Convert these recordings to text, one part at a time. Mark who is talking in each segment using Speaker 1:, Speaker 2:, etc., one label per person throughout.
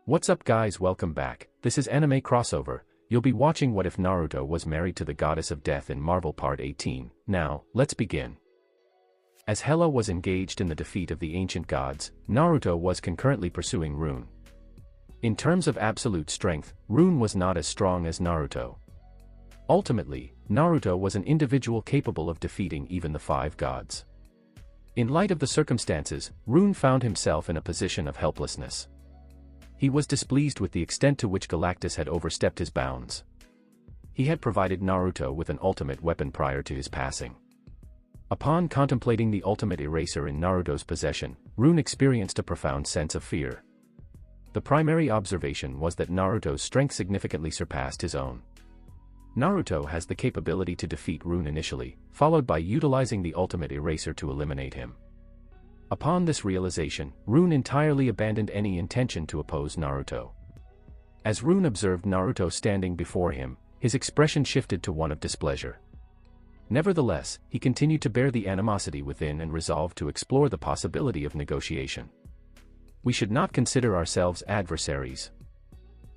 Speaker 1: What's up guys, welcome back. This is Anime Crossover. You'll be watching What If Naruto Was Married to the Goddess of Death in Marvel Part 18. Now, let's begin. As Hela was engaged in the defeat of the ancient gods, Naruto was concurrently pursuing Rune. In terms of absolute strength, Rune was not as strong as Naruto. Ultimately, Naruto was an individual capable of defeating even the five gods. In light of the circumstances, Rune found himself in a position of helplessness. He was displeased with the extent to which Galactus had overstepped his bounds. He had provided Naruto with an ultimate weapon prior to his passing. Upon contemplating the ultimate eraser in Naruto's possession, Rune experienced a profound sense of fear. The primary observation was that Naruto's strength significantly surpassed his own. Naruto has the capability to defeat Rune initially, followed by utilizing the ultimate eraser to eliminate him. Upon this realization, Rune entirely abandoned any intention to oppose Naruto. As Rune observed Naruto standing before him, his expression shifted to one of displeasure. Nevertheless, he continued to bear the animosity within and resolved to explore the possibility of negotiation. We should not consider ourselves adversaries.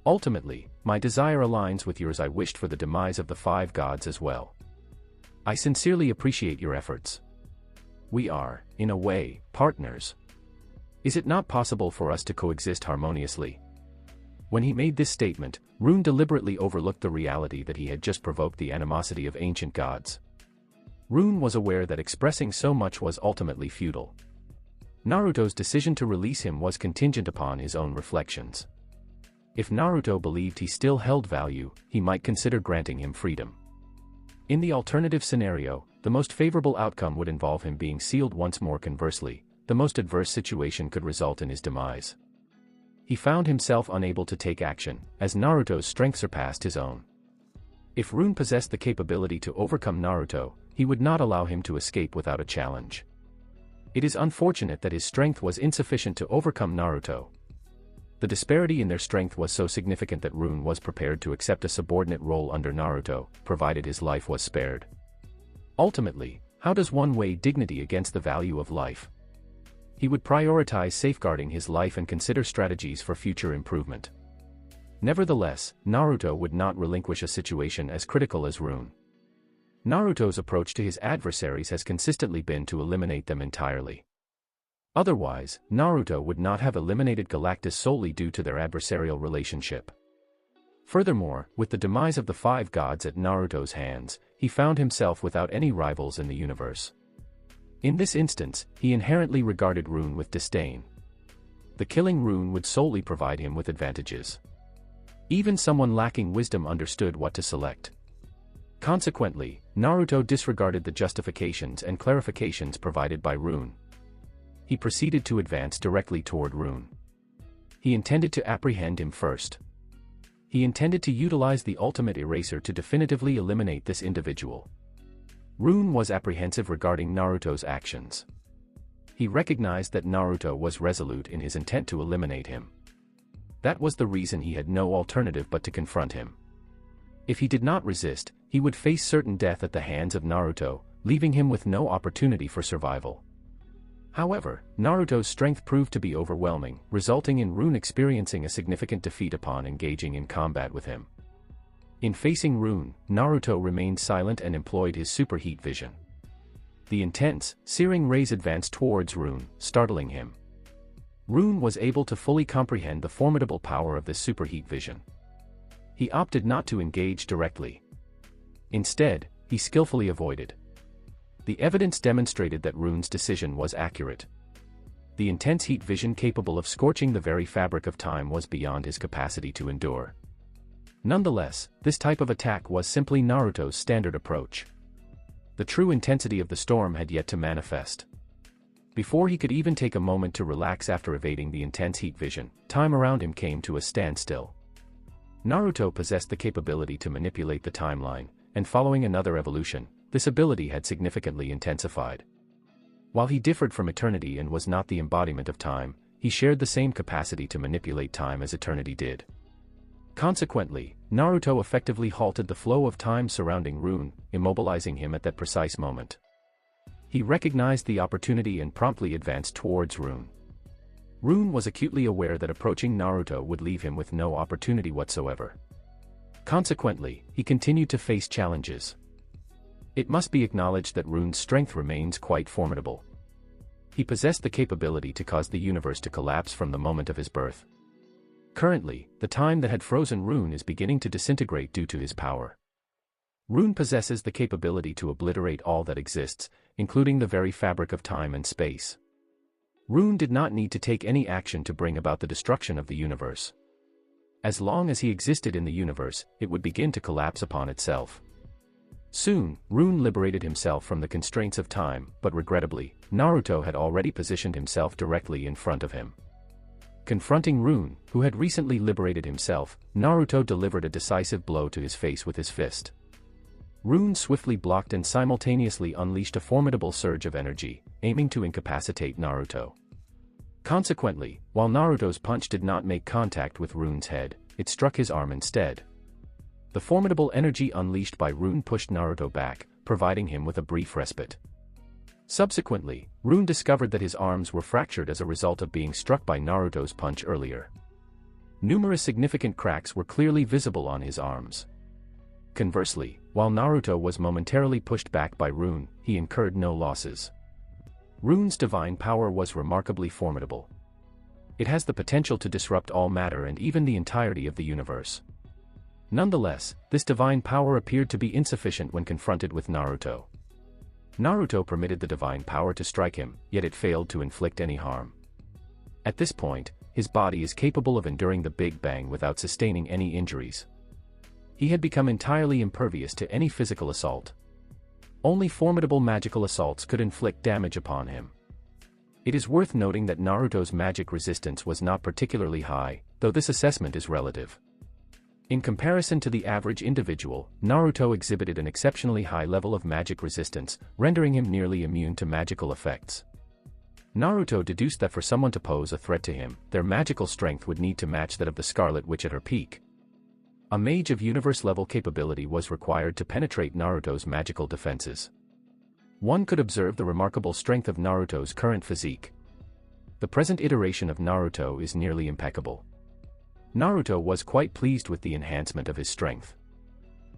Speaker 1: Ultimately, my desire aligns with yours. I wished for the demise of the five gods as well. I sincerely appreciate your efforts. We are, in a way, partners. Is it not possible for us to coexist harmoniously? When he made this statement, Rune deliberately overlooked the reality that he had just provoked the animosity of ancient gods. Rune was aware that expressing so much was ultimately futile. Naruto's decision to release him was contingent upon his own reflections. If Naruto believed he still held value, he might consider granting him freedom. In the alternative scenario, the most favorable outcome would involve him being sealed once more. Conversely, the most adverse situation could result in his demise. He found himself unable to take action, as Naruto's strength surpassed his own. If Rune possessed the capability to overcome Naruto, he would not allow him to escape without a challenge. It is unfortunate that his strength was insufficient to overcome Naruto. The disparity in their strength was so significant that Rune was prepared to accept a subordinate role under Naruto, provided his life was spared. Ultimately, how does one weigh dignity against the value of life? He would prioritize safeguarding his life and consider strategies for future improvement. Nevertheless, Naruto would not relinquish a situation as critical as Rune. Naruto's approach to his adversaries has consistently been to eliminate them entirely. Otherwise, Naruto would not have eliminated Galactus solely due to their adversarial relationship. Furthermore, with the demise of the five gods at Naruto's hands, he found himself without any rivals in the universe. In this instance, he inherently regarded Rune with disdain. The killing Rune would solely provide him with advantages. Even someone lacking wisdom understood what to select. Consequently, Naruto disregarded the justifications and clarifications provided by Rune. He proceeded to advance directly toward Rune. He intended to apprehend him first. He intended to utilize the ultimate eraser to definitively eliminate this individual. Rune was apprehensive regarding Naruto's actions. He recognized that Naruto was resolute in his intent to eliminate him. That was the reason he had no alternative but to confront him. If he did not resist, he would face certain death at the hands of Naruto, leaving him with no opportunity for survival. However, Naruto's strength proved to be overwhelming, resulting in Rune experiencing a significant defeat upon engaging in combat with him. In facing Rune, Naruto remained silent and employed his superheat vision. The intense, searing rays advanced towards Rune, startling him. Rune was able to fully comprehend the formidable power of this superheat vision. He opted not to engage directly. Instead, he skillfully avoided. The evidence demonstrated that Rune's decision was accurate. The intense heat vision capable of scorching the very fabric of time was beyond his capacity to endure. Nonetheless, this type of attack was simply Naruto's standard approach. The true intensity of the storm had yet to manifest. Before he could even take a moment to relax after evading the intense heat vision, time around him came to a standstill. Naruto possessed the capability to manipulate the timeline, and following another evolution, this ability had significantly intensified. While he differed from eternity and was not the embodiment of time, he shared the same capacity to manipulate time as eternity did. Consequently, Naruto effectively halted the flow of time surrounding Rune, immobilizing him at that precise moment. He recognized the opportunity and promptly advanced towards Rune. Rune was acutely aware that approaching Naruto would leave him with no opportunity whatsoever. Consequently, he continued to face challenges. It must be acknowledged that Rune's strength remains quite formidable. He possessed the capability to cause the universe to collapse from the moment of his birth. Currently, the time that had frozen Rune is beginning to disintegrate due to his power. Rune possesses the capability to obliterate all that exists, including the very fabric of time and space. Rune did not need to take any action to bring about the destruction of the universe. As long as he existed in the universe, it would begin to collapse upon itself. Soon, Rune liberated himself from the constraints of time, but regrettably, Naruto had already positioned himself directly in front of him. Confronting Rune, who had recently liberated himself, Naruto delivered a decisive blow to his face with his fist. Rune swiftly blocked and simultaneously unleashed a formidable surge of energy, aiming to incapacitate Naruto. Consequently, while Naruto's punch did not make contact with Rune's head, it struck his arm instead. The formidable energy unleashed by Rune pushed Naruto back, providing him with a brief respite. Subsequently, Rune discovered that his arms were fractured as a result of being struck by Naruto's punch earlier. Numerous significant cracks were clearly visible on his arms. Conversely, while Naruto was momentarily pushed back by Rune, he incurred no losses. Rune's divine power was remarkably formidable. It has the potential to disrupt all matter and even the entirety of the universe. Nonetheless, this divine power appeared to be insufficient when confronted with Naruto. Naruto permitted the divine power to strike him, yet it failed to inflict any harm. At this point, his body is capable of enduring the Big Bang without sustaining any injuries. He had become entirely impervious to any physical assault. Only formidable magical assaults could inflict damage upon him. It is worth noting that Naruto's magic resistance was not particularly high, though this assessment is relative. In comparison to the average individual, Naruto exhibited an exceptionally high level of magic resistance, rendering him nearly immune to magical effects. Naruto deduced that for someone to pose a threat to him, their magical strength would need to match that of the Scarlet Witch at her peak. A mage of universe-level capability was required to penetrate Naruto's magical defenses. One could observe the remarkable strength of Naruto's current physique. The present iteration of Naruto is nearly impeccable. Naruto was quite pleased with the enhancement of his strength.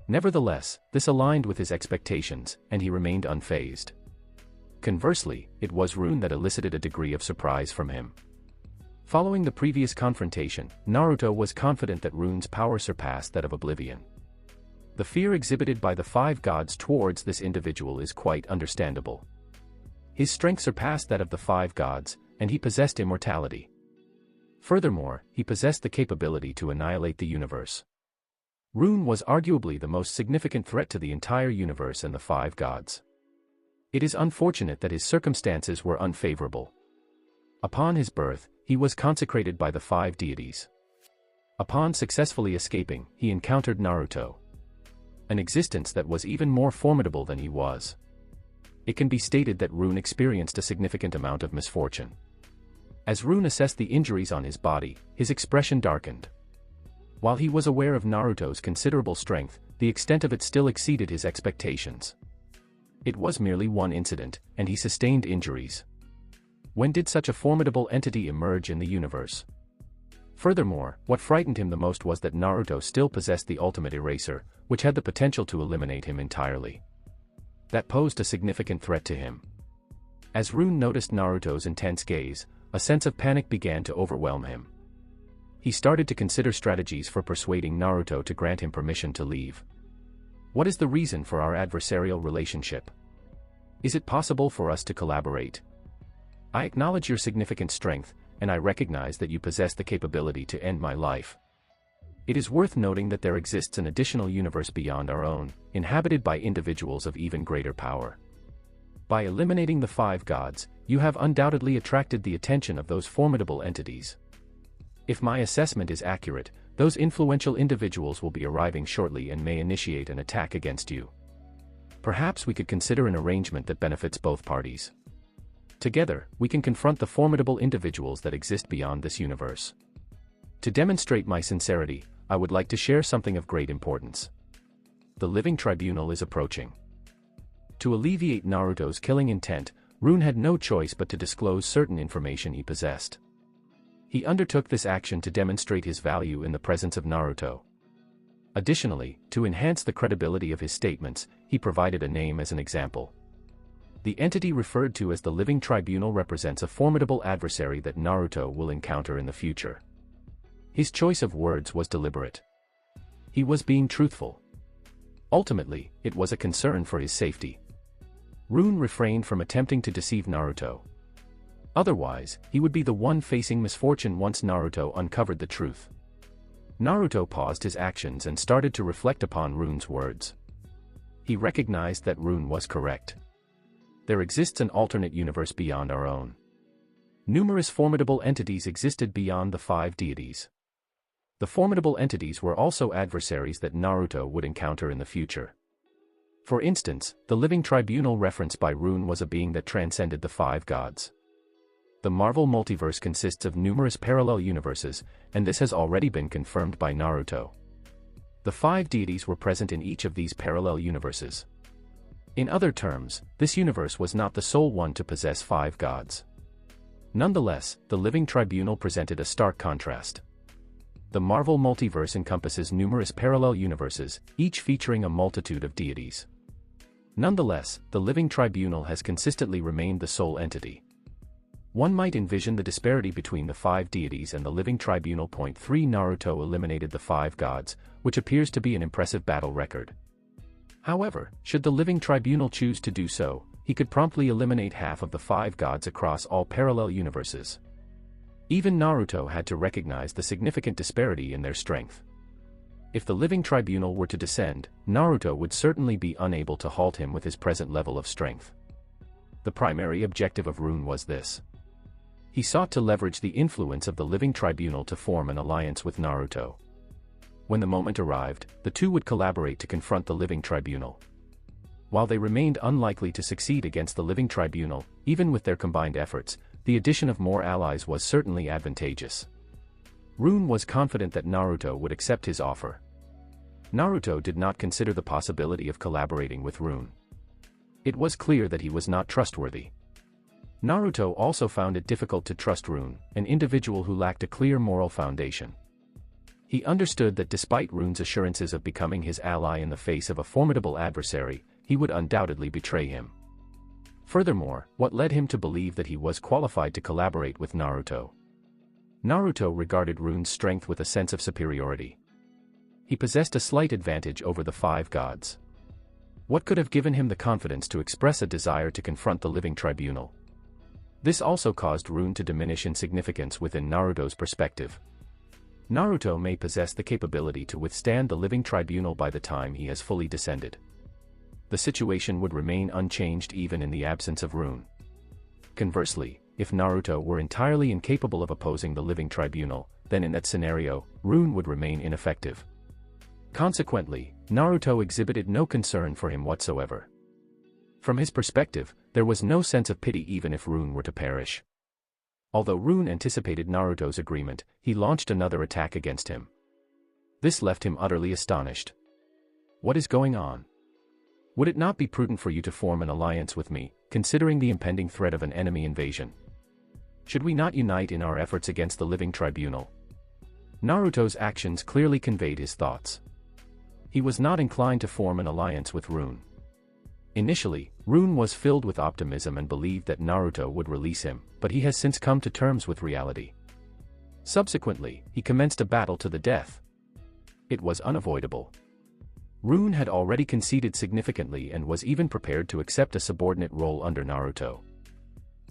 Speaker 1: Nevertheless, this aligned with his expectations, and he remained unfazed. Conversely, it was Rune that elicited a degree of surprise from him. Following the previous confrontation, Naruto was confident that Rune's power surpassed that of Oblivion. The fear exhibited by the five gods towards this individual is quite understandable. His strength surpassed that of the five gods, and he possessed immortality. Furthermore, he possessed the capability to annihilate the universe. Rune was arguably the most significant threat to the entire universe and the five gods. It is unfortunate that his circumstances were unfavorable. Upon his birth, he was consecrated by the five deities. Upon successfully escaping, he encountered Naruto. An existence that was even more formidable than he was. It can be stated that Rune experienced a significant amount of misfortune. As Rune assessed the injuries on his body, his expression darkened. While he was aware of Naruto's considerable strength, the extent of it still exceeded his expectations. It was merely one incident, and he sustained injuries. When did such a formidable entity emerge in the universe? Furthermore, what frightened him the most was that Naruto still possessed the ultimate eraser, which had the potential to eliminate him entirely. That posed a significant threat to him. As Rune noticed Naruto's intense gaze, a sense of panic began to overwhelm him. He started to consider strategies for persuading Naruto to grant him permission to leave. What is the reason for our adversarial relationship? Is it possible for us to collaborate? I acknowledge your significant strength, and I recognize that you possess the capability to end my life. It is worth noting that there exists an additional universe beyond our own, inhabited by individuals of even greater power. By eliminating the five gods, you have undoubtedly attracted the attention of those formidable entities. If my assessment is accurate, those influential individuals will be arriving shortly and may initiate an attack against you. Perhaps we could consider an arrangement that benefits both parties. Together, we can confront the formidable individuals that exist beyond this universe. To demonstrate my sincerity, I would like to share something of great importance. The living tribunal is approaching. To alleviate Naruto's killing intent, Rune had no choice but to disclose certain information he possessed. He undertook this action to demonstrate his value in the presence of Naruto. Additionally, to enhance the credibility of his statements, he provided a name as an example. The entity referred to as the Living Tribunal represents a formidable adversary that Naruto will encounter in the future. His choice of words was deliberate. He was being truthful. Ultimately, it was a concern for his safety. Rune refrained from attempting to deceive Naruto. Otherwise, he would be the one facing misfortune once Naruto uncovered the truth. Naruto paused his actions and started to reflect upon Rune's words. He recognized that Rune was correct. There exists an alternate universe beyond our own. Numerous formidable entities existed beyond the 5 deities. The formidable entities were also adversaries that Naruto would encounter in the future. For instance, the Living Tribunal referenced by Rune was a being that transcended the 5 gods. The Marvel multiverse consists of numerous parallel universes, and this has already been confirmed by Naruto. The 5 deities were present in each of these parallel universes. In other terms, this universe was not the sole one to possess 5 gods. Nonetheless, the Living Tribunal presented a stark contrast. The Marvel multiverse encompasses numerous parallel universes, each featuring a multitude of deities. Nonetheless, the Living Tribunal has consistently remained the sole entity. One might envision the disparity between the 5 deities and the Living Tribunal. 3 Naruto eliminated the 5 gods, which appears to be an impressive battle record. However, should the Living Tribunal choose to do so, he could promptly eliminate half of the 5 gods across all parallel universes. Even Naruto had to recognize the significant disparity in their strength. If the Living Tribunal were to descend, Naruto would certainly be unable to halt him with his present level of strength. The primary objective of Rune was this. He sought to leverage the influence of the Living Tribunal to form an alliance with Naruto. When the moment arrived, the two would collaborate to confront the Living Tribunal. While they remained unlikely to succeed against the Living Tribunal, even with their combined efforts, the addition of more allies was certainly advantageous. Rune was confident that Naruto would accept his offer. Naruto did not consider the possibility of collaborating with Rune. It was clear that he was not trustworthy. Naruto also found it difficult to trust Rune, an individual who lacked a clear moral foundation. He understood that despite Rune's assurances of becoming his ally in the face of a formidable adversary, he would undoubtedly betray him. Furthermore, what led him to believe that he was qualified to collaborate with Naruto? Naruto regarded Rune's strength with a sense of superiority. He possessed a slight advantage over the 5 gods. What could have given him the confidence to express a desire to confront the Living Tribunal? This also caused Rune to diminish in significance within Naruto's perspective. Naruto may possess the capability to withstand the Living Tribunal by the time he has fully descended. The situation would remain unchanged even in the absence of Rune. Conversely, if Naruto were entirely incapable of opposing the Living Tribunal, then in that scenario, Rune would remain ineffective. Consequently, Naruto exhibited no concern for him whatsoever. From his perspective, there was no sense of pity even if Rune were to perish. Although Rune anticipated Naruto's agreement, he launched another attack against him. This left him utterly astonished. What is going on? Would it not be prudent for you to form an alliance with me, considering the impending threat of an enemy invasion? Should we not unite in our efforts against the Living Tribunal? Naruto's actions clearly conveyed his thoughts. He was not inclined to form an alliance with Rune. Initially, Rune was filled with optimism and believed that Naruto would release him, but he has since come to terms with reality. Subsequently, he commenced a battle to the death. It was unavoidable. Rune had already conceded significantly and was even prepared to accept a subordinate role under Naruto.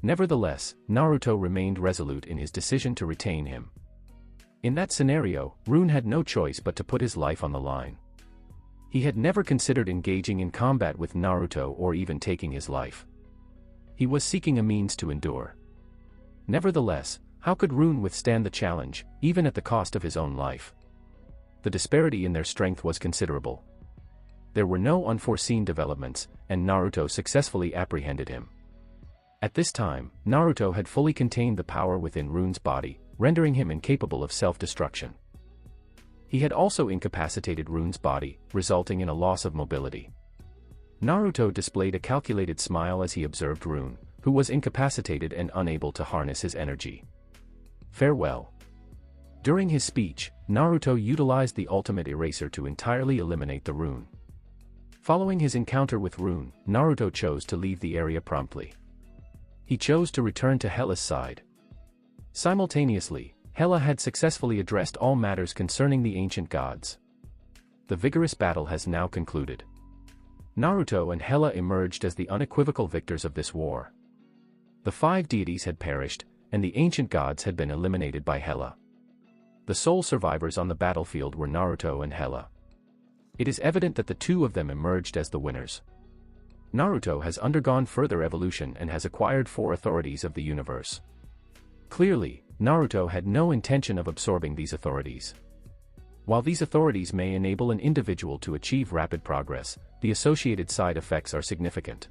Speaker 1: Nevertheless, Naruto remained resolute in his decision to retain him. In that scenario, Rune had no choice but to put his life on the line. He had never considered engaging in combat with Naruto or even taking his life. He was seeking a means to endure. Nevertheless, how could Rune withstand the challenge, even at the cost of his own life? The disparity in their strength was considerable. There were no unforeseen developments, and Naruto successfully apprehended him. At this time, Naruto had fully contained the power within Rune's body, rendering him incapable of self-destruction. He had also incapacitated Rune's body, resulting in a loss of mobility. Naruto displayed a calculated smile as he observed Rune, who was incapacitated and unable to harness his energy. Farewell. During his speech, Naruto utilized the ultimate eraser to entirely eliminate the rune. Following his encounter with Rune, Naruto chose to leave the area promptly. He chose to return to Hella's side. Simultaneously, Hella had successfully addressed all matters concerning the ancient gods. The vigorous battle has now concluded. Naruto and Hella emerged as the unequivocal victors of this war. The 5 deities had perished, and the ancient gods had been eliminated by Hella. The sole survivors on the battlefield were Naruto and Hella. It is evident that the two of them emerged as the winners. Naruto has undergone further evolution and has acquired 4 authorities of the universe. Clearly, Naruto had no intention of absorbing these authorities. While these authorities may enable an individual to achieve rapid progress, the associated side effects are significant.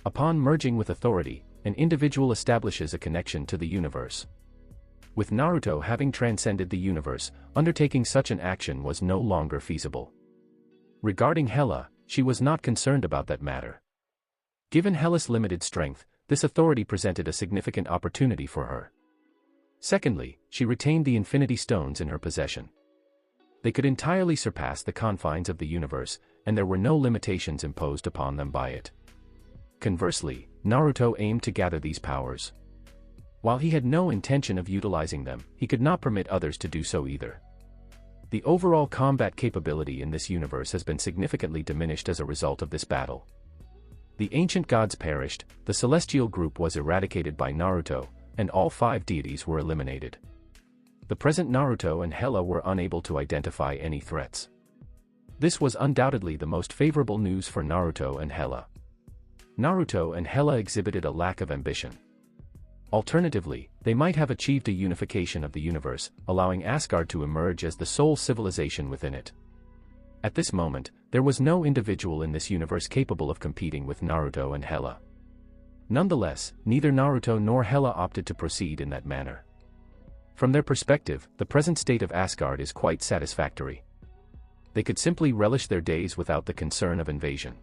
Speaker 1: Upon merging with authority, an individual establishes a connection to the universe. With Naruto having transcended the universe, undertaking such an action was no longer feasible. Regarding Hella, she was not concerned about that matter. Given Hella's limited strength, this authority presented a significant opportunity for her. Secondly, she retained the Infinity Stones in her possession. They could entirely surpass the confines of the universe, and there were no limitations imposed upon them by it. Conversely, Naruto aimed to gather these powers. While he had no intention of utilizing them, he could not permit others to do so either. The overall combat capability in this universe has been significantly diminished as a result of this battle. The ancient gods perished, the celestial group was eradicated by Naruto, and all 5 deities were eliminated. The present Naruto and Hella were unable to identify any threats. This was undoubtedly the most favorable news for Naruto and Hella. Naruto and Hella exhibited a lack of ambition. Alternatively, they might have achieved a unification of the universe, allowing Asgard to emerge as the sole civilization within it. At this moment, there was no individual in this universe capable of competing with Naruto and Hella. Nonetheless, neither Naruto nor Hella opted to proceed in that manner. From their perspective, the present state of Asgard is quite satisfactory. They could simply relish their days without the concern of invasion.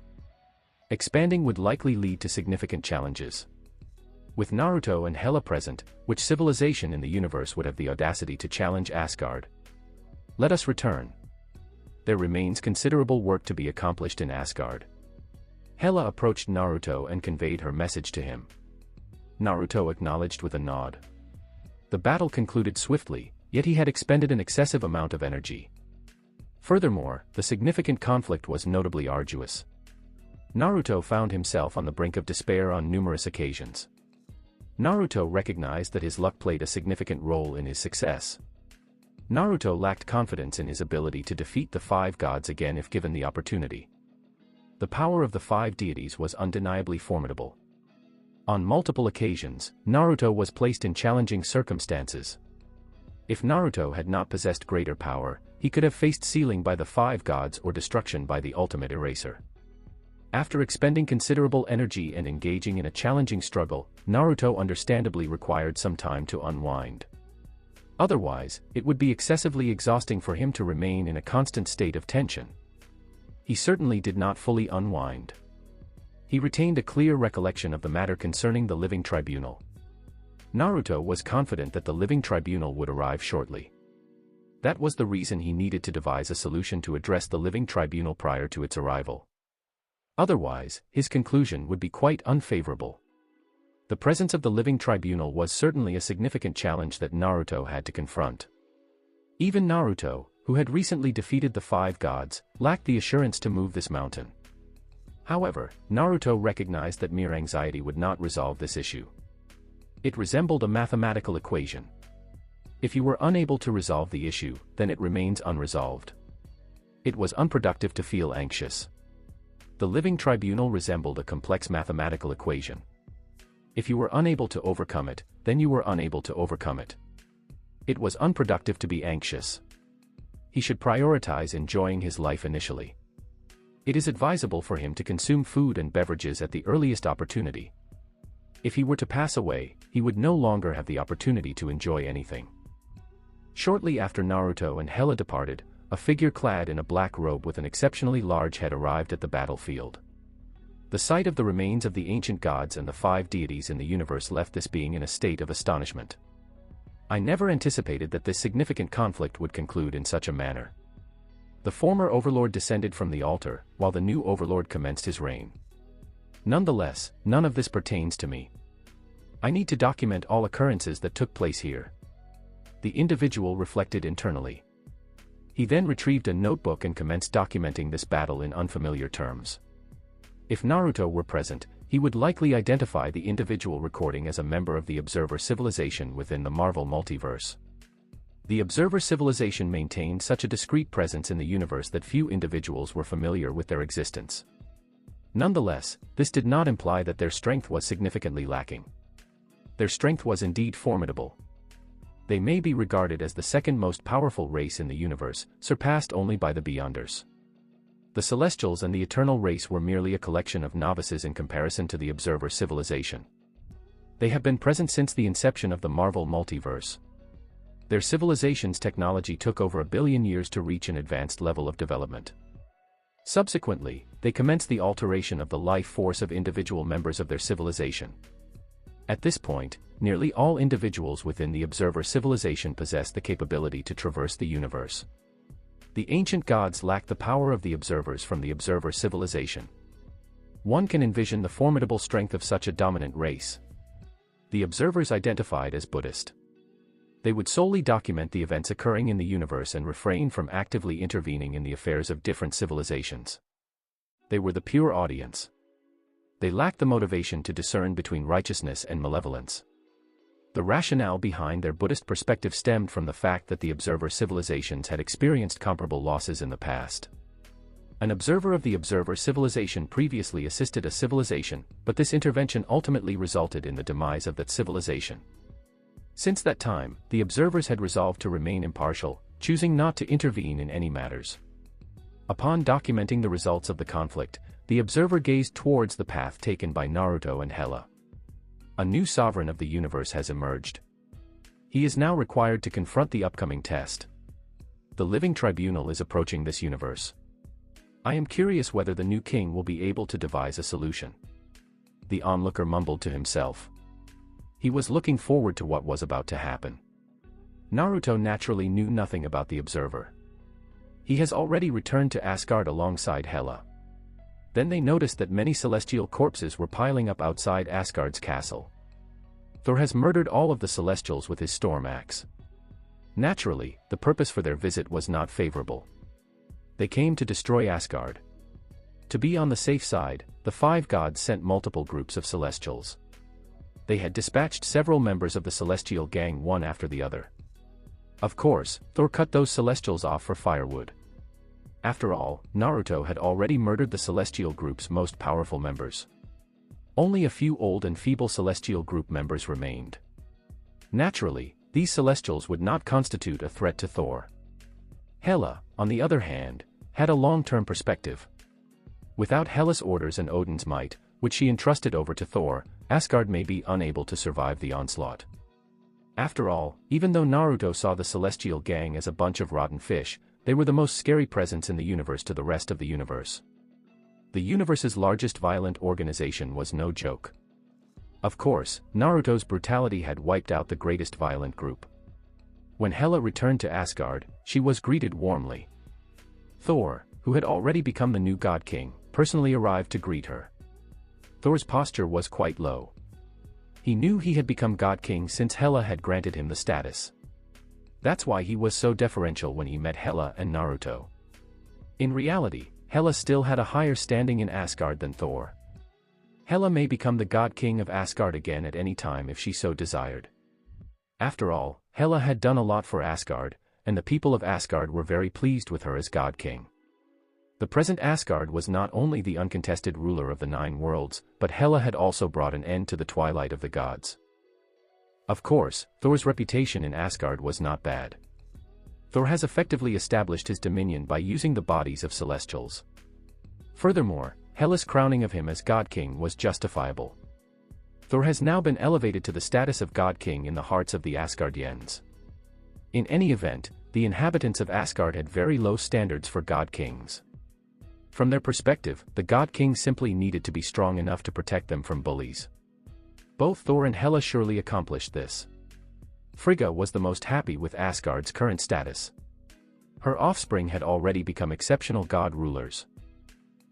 Speaker 1: Expanding would likely lead to significant challenges. With Naruto and Hella present, which civilization in the universe would have the audacity to challenge Asgard? Let us return. There remains considerable work to be accomplished in Asgard. Hella approached Naruto and conveyed her message to him. Naruto acknowledged with a nod. The battle concluded swiftly, yet he had expended an excessive amount of energy. Furthermore, the significant conflict was notably arduous. Naruto found himself on the brink of despair on numerous occasions. Naruto recognized that his luck played a significant role in his success. Naruto lacked confidence in his ability to defeat the 5 gods again if given the opportunity. The power of the 5 deities was undeniably formidable. On multiple occasions, Naruto was placed in challenging circumstances. If Naruto had not possessed greater power, he could have faced sealing by the 5 gods or destruction by the ultimate eraser. After expending considerable energy and engaging in a challenging struggle, Naruto understandably required some time to unwind. Otherwise, it would be excessively exhausting for him to remain in a constant state of tension. He certainly did not fully unwind. He retained a clear recollection of the matter concerning the Living Tribunal. Naruto was confident that the Living Tribunal would arrive shortly. That was the reason he needed to devise a solution to address the Living Tribunal prior to its arrival. Otherwise, his conclusion would be quite unfavorable. The presence of the Living Tribunal was certainly a significant challenge that Naruto had to confront. Even Naruto, who had recently defeated the 5 gods, lacked the assurance to move this mountain. However, Naruto recognized that mere anxiety would not resolve this issue. It resembled a mathematical equation. If you were unable to resolve the issue, then it remains unresolved. It was unproductive to feel anxious. The Living Tribunal resembled a complex mathematical equation. If you were unable to overcome it, then you were unable to overcome it. It was unproductive to be anxious. He should prioritize enjoying his life initially. It is advisable for him to consume food and beverages at the earliest opportunity. If he were to pass away, he would no longer have the opportunity to enjoy anything. Shortly after Naruto and Hella departed, a figure clad in a black robe with an exceptionally large head arrived at the battlefield. The sight of the remains of the ancient gods and the 5 deities in the universe left this being in a state of astonishment. I never anticipated that this significant conflict would conclude in such a manner. The former overlord descended from the altar, while the new overlord commenced his reign. Nonetheless, none of this pertains to me. I need to document all occurrences that took place here. The individual reflected internally. He then retrieved a notebook and commenced documenting this battle in unfamiliar terms. If Naruto were present, he would likely identify the individual recording as a member of the Observer civilization within the Marvel multiverse. The Observer civilization maintained such a discrete presence in the universe that few individuals were familiar with their existence. Nonetheless, this did not imply that their strength was significantly lacking. Their strength was indeed formidable. They may be regarded as the second most powerful race in the universe, surpassed only by the Beyonders. The Celestials and the Eternal race were merely a collection of novices in comparison to the Observer civilization. They have been present since the inception of the Marvel multiverse. Their civilization's technology took over 1 billion years to reach an advanced level of development. Subsequently, they commenced the alteration of the life force of individual members of their civilization. At this point, nearly all individuals within the Observer civilization possessed the capability to traverse the universe. The ancient gods lacked the power of the Observers from the Observer civilization. One can envision the formidable strength of such a dominant race. The Observers identified as Buddhist. They would solely document the events occurring in the universe and refrain from actively intervening in the affairs of different civilizations. They were the pure audience. They lacked the motivation to discern between righteousness and malevolence. The rationale behind their Buddhist perspective stemmed from the fact that the Observer civilizations had experienced comparable losses in the past. An observer of the Observer civilization previously assisted a civilization, but this intervention ultimately resulted in the demise of that civilization. Since that time, the Observers had resolved to remain impartial, choosing not to intervene in any matters. Upon documenting the results of the conflict, the Observer gazed towards the path taken by Naruto and Hela. A new sovereign of the universe has emerged. He is now required to confront the upcoming test. The living tribunal is approaching this universe. I am curious whether the new king will be able to devise a solution. The onlooker mumbled to himself. He was looking forward to what was about to happen. Naruto naturally knew nothing about the Observer. He has already returned to Asgard alongside Hela. Then they noticed that many celestial corpses were piling up outside Asgard's castle. Thor has murdered all of the Celestials with his storm axe. Naturally, the purpose for their visit was not favorable. They came to destroy Asgard. To be on the safe side, the 5 gods sent multiple groups of Celestials. They had dispatched several members of the Celestial gang one after the other. Of course, Thor cut those Celestials off for firewood. After all, Naruto had already murdered the Celestial group's most powerful members. Only a few old and feeble Celestial group members remained. Naturally, these Celestials would not constitute a threat to Thor. Hela, on the other hand, had a long-term perspective. Without Hela's orders and Odin's might, which she entrusted over to Thor, Asgard may be unable to survive the onslaught. After all, even though Naruto saw the Celestial gang as a bunch of rotten fish, they were the most scary presence in the universe to the rest of the universe. The universe's largest violent organization was no joke. Of course, Naruto's brutality had wiped out the greatest violent group. When Hela returned to Asgard, she was greeted warmly. Thor, who had already become the new God King, personally arrived to greet her. Thor's posture was quite low. He knew he had become God King since Hela had granted him the status. That's why he was so deferential when he met Hela and Naruto. In reality, Hela still had a higher standing in Asgard than Thor. Hela may become the God King of Asgard again at any time if she so desired. After all, Hela had done a lot for Asgard, and the people of Asgard were very pleased with her as God King. The present Asgard was not only the uncontested ruler of the 9 worlds, but Hela had also brought an end to the twilight of the gods. Of course, Thor's reputation in Asgard was not bad. Thor has effectively established his dominion by using the bodies of Celestials. Furthermore, Hela's crowning of him as God King was justifiable. Thor has now been elevated to the status of God King in the hearts of the Asgardians. In any event, the inhabitants of Asgard had very low standards for God Kings. From their perspective, the God King simply needed to be strong enough to protect them from bullies. Both Thor and Hela surely accomplished this. Frigga was the most happy with Asgard's current status. Her offspring had already become exceptional god rulers.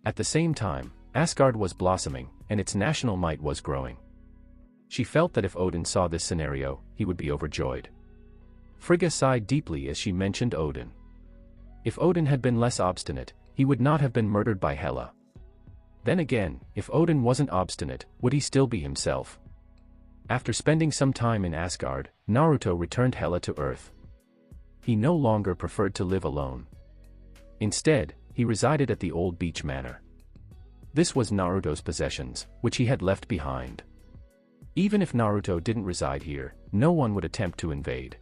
Speaker 1: At the same time, Asgard was blossoming, and its national might was growing. She felt that if Odin saw this scenario, he would be overjoyed. Frigga sighed deeply as she mentioned Odin. If Odin had been less obstinate, he would not have been murdered by Hela. Then again, if Odin wasn't obstinate, would he still be himself? After spending some time in Asgard, Naruto returned Hela to Earth. He no longer preferred to live alone. Instead, he resided at the old beach manor. This was Naruto's possessions, which he had left behind. Even if Naruto didn't reside here, no one would attempt to invade.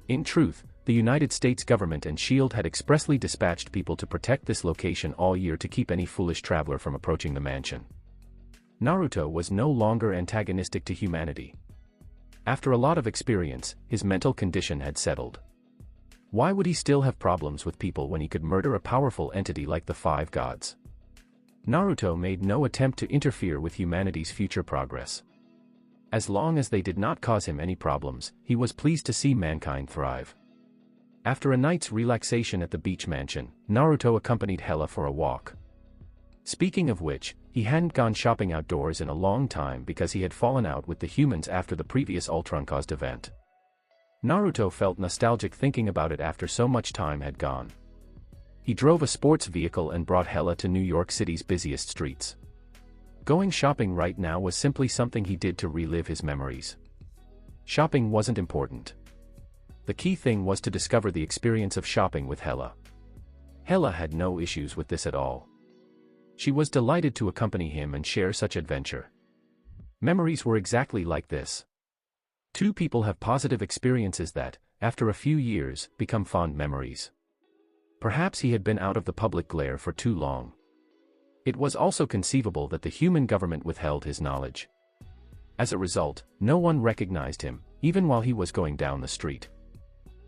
Speaker 1: In truth, the United States government and SHIELD had expressly dispatched people to protect this location all year to keep any foolish traveler from approaching the mansion. Naruto was no longer antagonistic to humanity. After a lot of experience, his mental condition had settled. Why would he still have problems with people when he could murder a powerful entity like the Five Gods? Naruto made no attempt to interfere with humanity's future progress. As long as they did not cause him any problems, he was pleased to see mankind thrive. After a night's relaxation at the beach mansion, Naruto accompanied Hela for a walk. Speaking of which, he hadn't gone shopping outdoors in a long time because he had fallen out with the humans after the previous Ultron-caused event. Naruto felt nostalgic thinking about it after so much time had gone. He drove a sports vehicle and brought Hela to New York City's busiest streets. Going shopping right now was simply something he did to relive his memories. Shopping wasn't important. The key thing was to discover the experience of shopping with Hela. Hela had no issues with this at all. She was delighted to accompany him and share such adventure. Memories were exactly like this. Two people have positive experiences that, after a few years, become fond memories. Perhaps he had been out of the public glare for too long. It was also conceivable that the human government withheld his knowledge. As a result, no one recognized him, even while he was going down the street.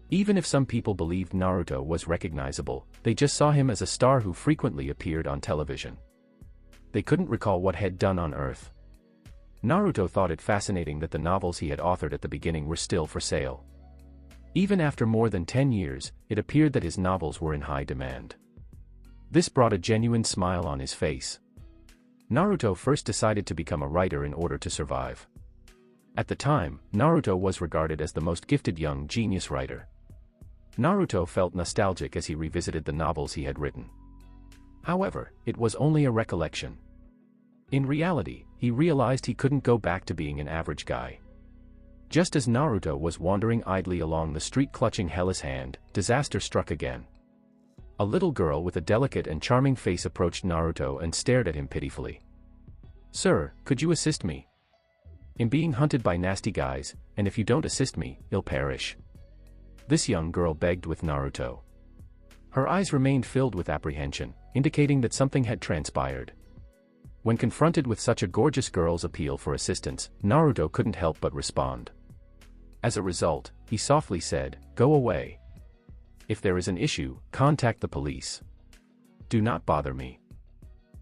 Speaker 1: Even if some people believed Naruto was recognizable, they just saw him as a star who frequently appeared on television. They couldn't recall what he'd done on Earth. Naruto thought it fascinating that the novels he had authored at the beginning were still for sale. Even after more than 10 years, it appeared that his novels were in high demand. This brought a genuine smile on his face. Naruto first decided to become a writer in order to survive. At the time, Naruto was regarded as the most gifted young genius writer. Naruto felt nostalgic as he revisited the novels he had written. However, it was only a recollection. In reality, he realized he couldn't go back to being an average guy. Just as Naruto was wandering idly along the street clutching Hela's hand, disaster struck again. A little girl with a delicate and charming face approached Naruto and stared at him pitifully. "Sir, could you assist me? I'm being hunted by nasty guys, and if you don't assist me, you'll perish." This young girl begged with Naruto. Her eyes remained filled with apprehension, indicating that something had transpired. When confronted with such a gorgeous girl's appeal for assistance, Naruto couldn't help but respond. As a result, he softly said, "Go away. If there is an issue, contact the police. Do not bother me."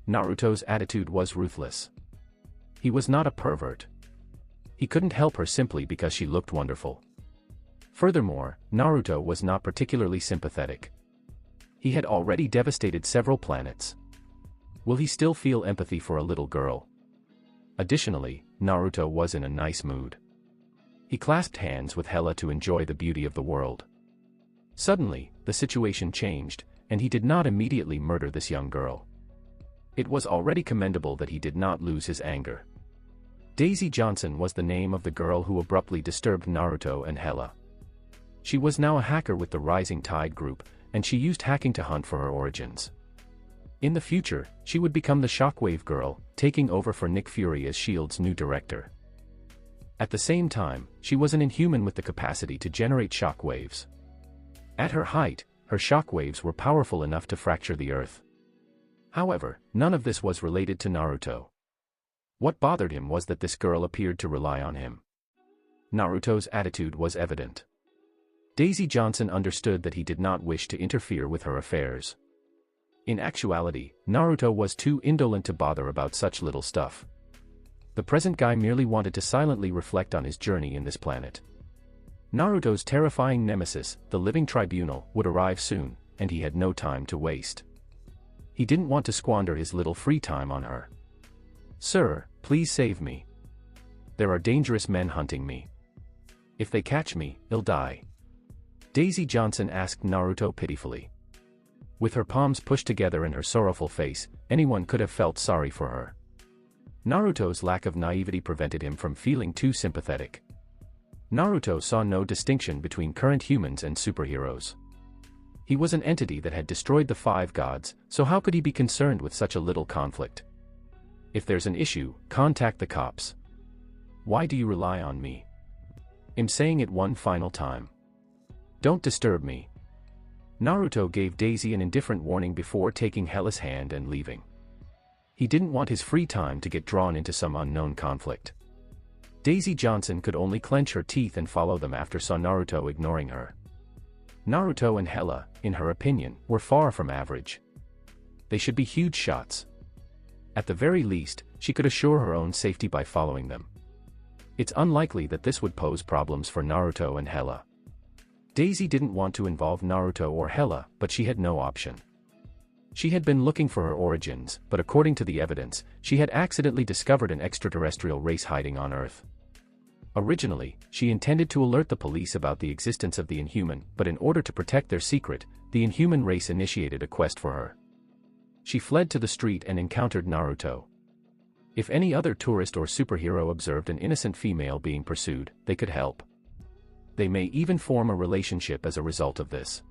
Speaker 1: Naruto's attitude was ruthless. He was not a pervert. He couldn't help her simply because she looked wonderful. Furthermore, Naruto was not particularly sympathetic. He had already devastated several planets. Will he still feel empathy for a little girl? Additionally, Naruto was in a nice mood. He clasped hands with Hela to enjoy the beauty of the world. Suddenly, the situation changed, and he did not immediately murder this young girl. It was already commendable that he did not lose his anger. Daisy Johnson was the name of the girl who abruptly disturbed Naruto and Hela. She was now a hacker with the Rising Tide group, and she used hacking to hunt for her origins. In the future, she would become the Shockwave Girl, taking over for Nick Fury as SHIELD's new director. At the same time, she was an inhuman with the capacity to generate shockwaves. At her height, her shockwaves were powerful enough to fracture the earth. However, none of this was related to Naruto. What bothered him was that this girl appeared to rely on him. Naruto's attitude was evident. Daisy Johnson understood that he did not wish to interfere with her affairs. In actuality, Naruto was too indolent to bother about such little stuff. The present guy merely wanted to silently reflect on his journey in this planet. Naruto's terrifying nemesis, the Living Tribunal, would arrive soon, and he had no time to waste. He didn't want to squander his little free time on her. "Sir, please save me. There are dangerous men hunting me. If they catch me, I'll die," Daisy Johnson asked Naruto pitifully. With her palms pushed together and her sorrowful face, anyone could have felt sorry for her. Naruto's lack of naivety prevented him from feeling too sympathetic. Naruto saw no distinction between current humans and superheroes. He was an entity that had destroyed the 5 gods, so how could he be concerned with such a little conflict? "If there's an issue, contact the cops. Why do you rely on me? I'm saying it one final time. Don't disturb me." Naruto gave Daisy an indifferent warning before taking Hella's hand and leaving. He didn't want his free time to get drawn into some unknown conflict. Daisy Johnson could only clench her teeth and follow them after saw Naruto ignoring her. Naruto and Hella, in her opinion, were far from average. They should be huge shots. At the very least, she could assure her own safety by following them. It's unlikely that this would pose problems for Naruto and Hella. Daisy didn't want to involve Naruto or Hella, but she had no option. She had been looking for her origins, but according to the evidence, she had accidentally discovered an extraterrestrial race hiding on Earth. Originally, she intended to alert the police about the existence of the Inhuman, but in order to protect their secret, the Inhuman race initiated a quest for her. She fled to the street and encountered Naruto. If any other tourist or superhero observed an innocent female being pursued, they could help. They may even form a relationship as a result of this.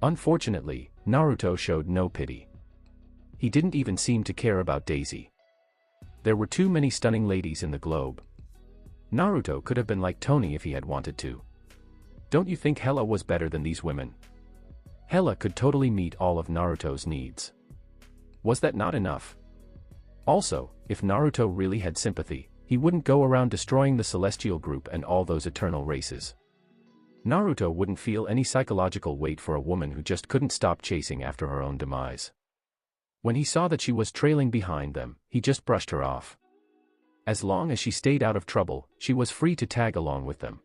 Speaker 1: Unfortunately, Naruto showed no pity. He didn't even seem to care about Daisy. There were too many stunning ladies in the globe. Naruto could have been like Tony if he had wanted to. Don't you think Hella was better than these women? Hella could totally meet all of Naruto's needs. Was that not enough? Also, if Naruto really had sympathy, he wouldn't go around destroying the Celestial Group and all those eternal races. Naruto wouldn't feel any psychological weight for a woman who just couldn't stop chasing after her own demise. When he saw that she was trailing behind them, he just brushed her off. As long as she stayed out of trouble, she was free to tag along with them.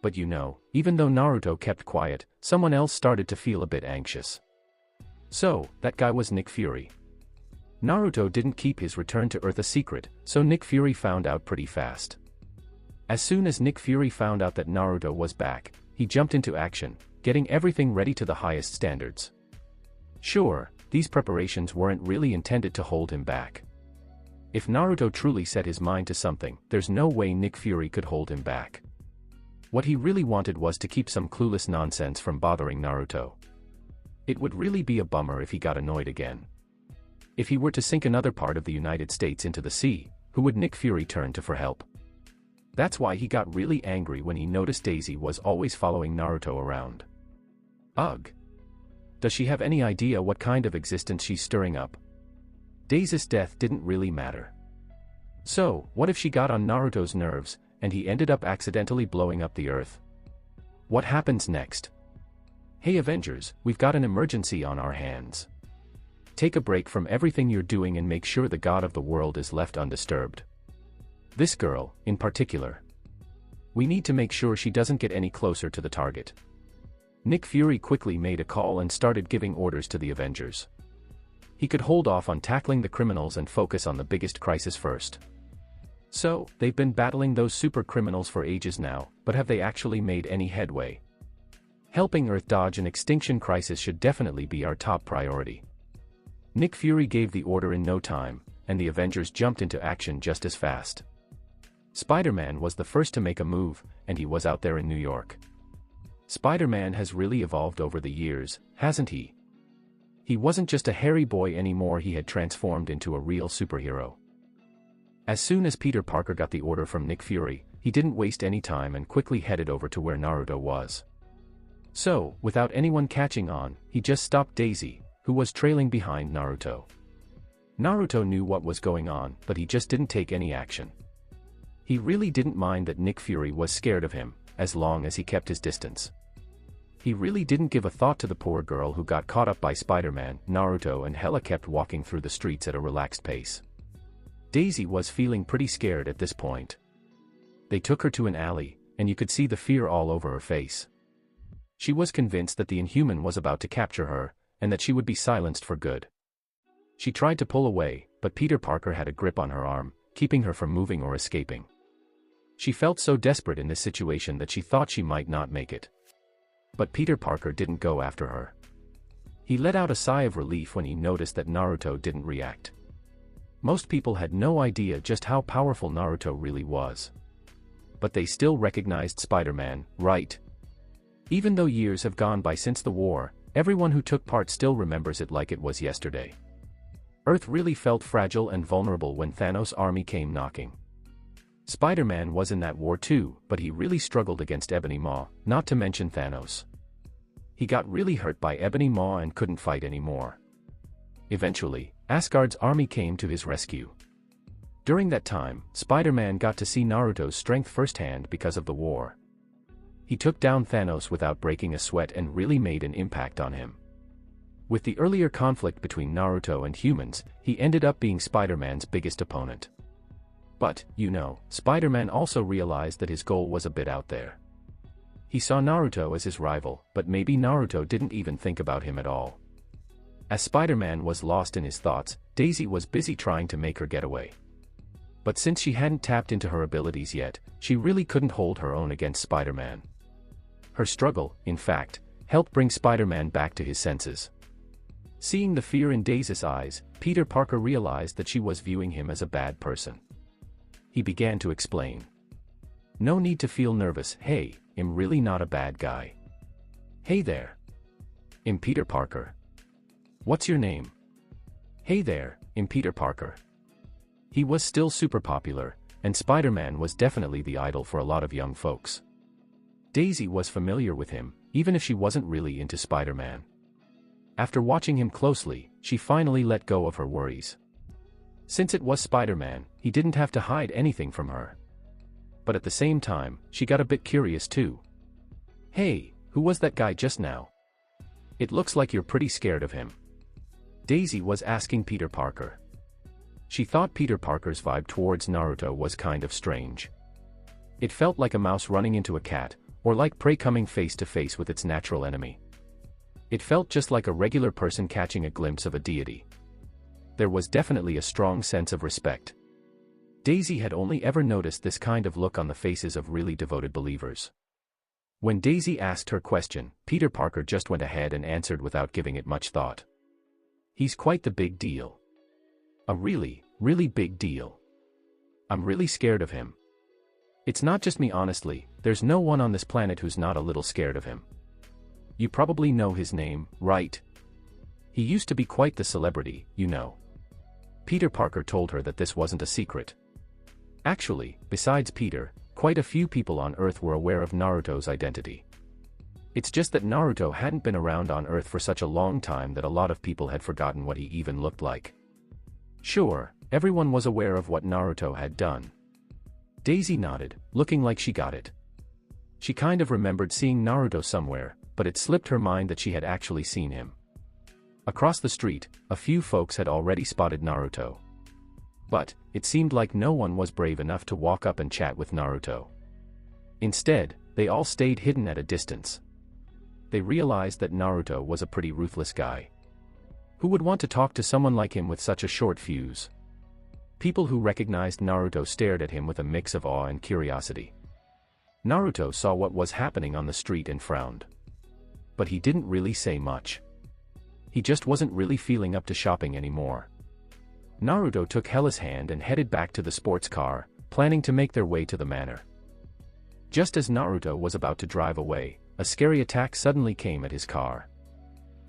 Speaker 1: But you know, even though Naruto kept quiet, someone else started to feel a bit anxious. So, that guy was Nick Fury. Naruto didn't keep his return to Earth a secret, so Nick Fury found out pretty fast. As soon as Nick Fury found out that Naruto was back, he jumped into action, getting everything ready to the highest standards. Sure, these preparations weren't really intended to hold him back. If Naruto truly set his mind to something, there's no way Nick Fury could hold him back. What he really wanted was to keep some clueless nonsense from bothering Naruto. It would really be a bummer if he got annoyed again. If he were to sink another part of the United States into the sea, who would Nick Fury turn to for help? That's why he got really angry when he noticed Daisy was always following Naruto around. Ugh! Does she have any idea what kind of existence she's stirring up? Daisy's death didn't really matter. So, what if she got on Naruto's nerves, and he ended up accidentally blowing up the Earth? What happens next? Hey Avengers, we've got an emergency on our hands. Take a break from everything you're doing and make sure the god of the world is left undisturbed. This girl, in particular. We need to make sure she doesn't get any closer to the target. Nick Fury quickly made a call and started giving orders to the Avengers. He could hold off on tackling the criminals and focus on the biggest crisis first. So, they've been battling those super criminals for ages now, but have they actually made any headway? Helping Earth dodge an extinction crisis should definitely be our top priority. Nick Fury gave the order in no time, and the Avengers jumped into action just as fast. Spider-Man was the first to make a move, and he was out there in New York. Spider-Man has really evolved over the years, hasn't he? He wasn't just a hairy boy anymore, he had transformed into a real superhero. As soon as Peter Parker got the order from Nick Fury, he didn't waste any time and quickly headed over to where Naruto was. So, without anyone catching on, he just stopped Daisy, who was trailing behind Naruto. Naruto knew what was going on, but he just didn't take any action. He really didn't mind that Nick Fury was scared of him, as long as he kept his distance. He really didn't give a thought to the poor girl who got caught up by Spider-Man. Naruto and Hella kept walking through the streets at a relaxed pace. Daisy was feeling pretty scared at this point. They took her to an alley, and you could see the fear all over her face. She was convinced that the Inhuman was about to capture her, and that she would be silenced for good. She tried to pull away, but Peter Parker had a grip on her arm, keeping her from moving or escaping. She felt so desperate in this situation that she thought she might not make it. But Peter Parker didn't go after her. He let out a sigh of relief when he noticed that Naruto didn't react. Most people had no idea just how powerful Naruto really was. But they still recognized Spider-Man, right? Even though years have gone by since the war, everyone who took part still remembers it like it was yesterday. Earth really felt fragile and vulnerable when Thanos' army came knocking. Spider-Man was in that war too, but he really struggled against Ebony Maw, not to mention Thanos. He got really hurt by Ebony Maw and couldn't fight anymore. Eventually, Asgard's army came to his rescue. During that time, Spider-Man got to see Naruto's strength firsthand because of the war. He took down Thanos without breaking a sweat and really made an impact on him. With the earlier conflict between Naruto and humans, he ended up being Spider-Man's biggest opponent. But, Spider-Man also realized that his goal was a bit out there. He saw Naruto as his rival, but maybe Naruto didn't even think about him at all. As Spider-Man was lost in his thoughts, Daisy was busy trying to make her get away. But since she hadn't tapped into her abilities yet, she really couldn't hold her own against Spider-Man. Her struggle, in fact, helped bring Spider-Man back to his senses. Seeing the fear in Daisy's eyes, Peter Parker realized that she was viewing him as a bad person. He began to explain. No need to feel nervous, hey, I'm really not a bad guy. Hey there. I'm Peter Parker. What's your name? Hey there, I'm Peter Parker. He was still super popular, and Spider-Man was definitely the idol for a lot of young folks. Daisy was familiar with him, even if she wasn't really into Spider-Man. After watching him closely, she finally let go of her worries. Since it was Spider-Man, he didn't have to hide anything from her. But at the same time, she got a bit curious too. Hey, who was that guy just now? It looks like you're pretty scared of him. Daisy was asking Peter Parker. She thought Peter Parker's vibe towards Naruto was kind of strange. It felt like a mouse running into a cat, or like prey coming face to face with its natural enemy. It felt just like a regular person catching a glimpse of a deity. There was definitely a strong sense of respect. Daisy had only ever noticed this kind of look on the faces of really devoted believers. When Daisy asked her question, Peter Parker just went ahead and answered without giving it much thought. He's quite the big deal. A really, really big deal. I'm really scared of him. It's not just me, honestly, there's no one on this planet who's not a little scared of him. You probably know his name, right? He used to be quite the celebrity, Peter Parker told her that this wasn't a secret. Actually, besides Peter, quite a few people on Earth were aware of Naruto's identity. It's just that Naruto hadn't been around on Earth for such a long time that a lot of people had forgotten what he even looked like. Sure, everyone was aware of what Naruto had done. Daisy nodded, looking like she got it. She kind of remembered seeing Naruto somewhere, but it slipped her mind that she had actually seen him. Across the street, a few folks had already spotted Naruto. But, it seemed like no one was brave enough to walk up and chat with Naruto. Instead, they all stayed hidden at a distance. They realized that Naruto was a pretty ruthless guy. Who would want to talk to someone like him with such a short fuse? People who recognized Naruto stared at him with a mix of awe and curiosity. Naruto saw what was happening on the street and frowned. But he didn't really say much. He just wasn't really feeling up to shopping anymore. Naruto took Hella's hand and headed back to the sports car, planning to make their way to the manor. Just as Naruto was about to drive away, a scary attack suddenly came at his car.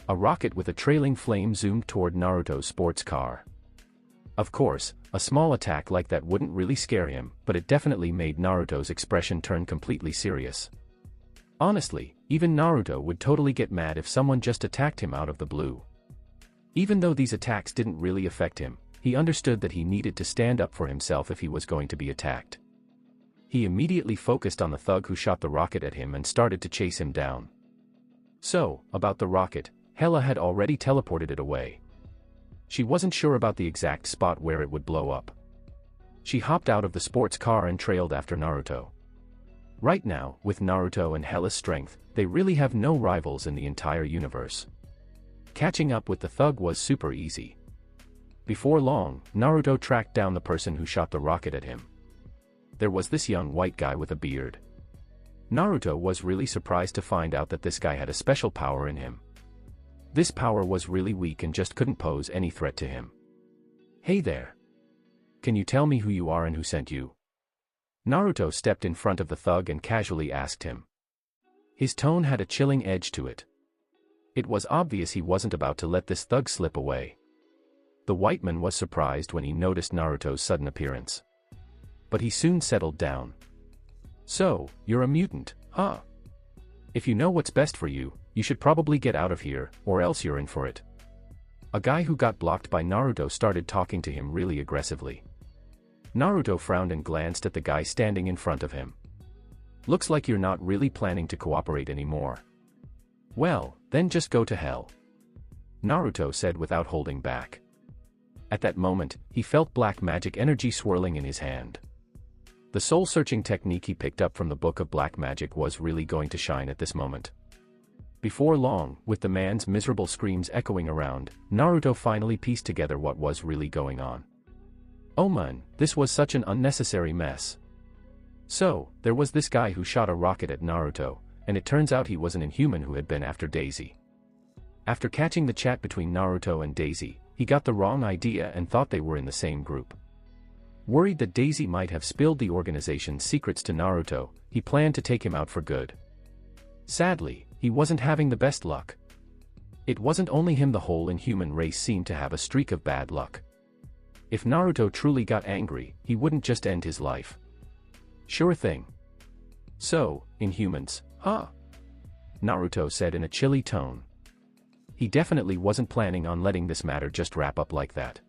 Speaker 1: A rocket with a trailing flame zoomed toward Naruto's sports car. Of course, a small attack like that wouldn't really scare him, but it definitely made Naruto's expression turn completely serious. Honestly, even Naruto would totally get mad if someone just attacked him out of the blue. Even though these attacks didn't really affect him, he understood that he needed to stand up for himself if he was going to be attacked. He immediately focused on the thug who shot the rocket at him and started to chase him down. So, about the rocket, Hella had already teleported it away. She wasn't sure about the exact spot where it would blow up. She hopped out of the sports car and trailed after Naruto. Right now, with Naruto and Hella's strength, they really have no rivals in the entire universe. Catching up with the thug was super easy. Before long, Naruto tracked down the person who shot the rocket at him. There was this young white guy with a beard. Naruto was really surprised to find out that this guy had a special power in him. This power was really weak and just couldn't pose any threat to him. "Hey there. Can you tell me who you are and who sent you?" Naruto stepped in front of the thug and casually asked him. His tone had a chilling edge to it. It was obvious he wasn't about to let this thug slip away. The white man was surprised when he noticed Naruto's sudden appearance. But he soon settled down. "So, you're a mutant, huh? If you know what's best for you, you should probably get out of here, or else you're in for it." A guy who got blocked by Naruto started talking to him really aggressively. Naruto frowned and glanced at the guy standing in front of him. "Looks like you're not really planning to cooperate anymore. Well, then just go to hell," Naruto said without holding back. At that moment, he felt black magic energy swirling in his hand. The soul-searching technique he picked up from the Book of Black Magic was really going to shine at this moment. Before long, with the man's miserable screams echoing around, Naruto finally pieced together what was really going on. Oh man, this was such an unnecessary mess. So, there was this guy who shot a rocket at Naruto, and it turns out he was an Inhuman who had been after Daisy. After catching the chat between Naruto and Daisy, he got the wrong idea and thought they were in the same group. Worried that Daisy might have spilled the organization's secrets to Naruto, he planned to take him out for good. Sadly, he wasn't having the best luck. It wasn't only him, the whole Inhuman race seemed to have a streak of bad luck. If Naruto truly got angry, he wouldn't just end his life. "Sure thing. So, Inhumans, huh?" Naruto said in a chilly tone. He definitely wasn't planning on letting this matter just wrap up like that.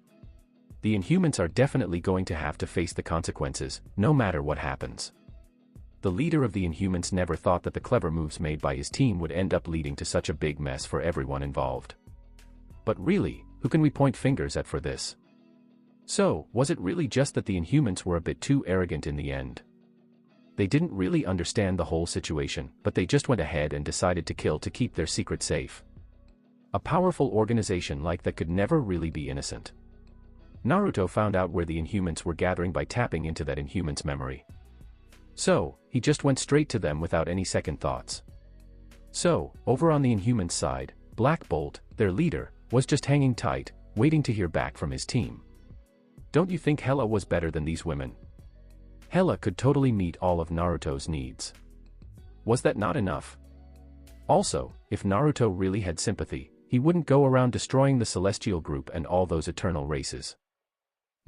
Speaker 1: The Inhumans are definitely going to have to face the consequences, no matter what happens. The leader of the Inhumans never thought that the clever moves made by his team would end up leading to such a big mess for everyone involved. But really, who can we point fingers at for this? So, was it really just that the Inhumans were a bit too arrogant in the end? They didn't really understand the whole situation, but they just went ahead and decided to kill to keep their secret safe. A powerful organization like that could never really be innocent. Naruto found out where the Inhumans were gathering by tapping into that Inhuman's memory. So, he just went straight to them without any second thoughts. So, over on the Inhumans side, Black Bolt, their leader, was just hanging tight, waiting to hear back from his team. Don't you think Hella was better than these women? Hella could totally meet all of Naruto's needs. Was that not enough? Also, if Naruto really had sympathy, he wouldn't go around destroying the Celestial Group and all those eternal races.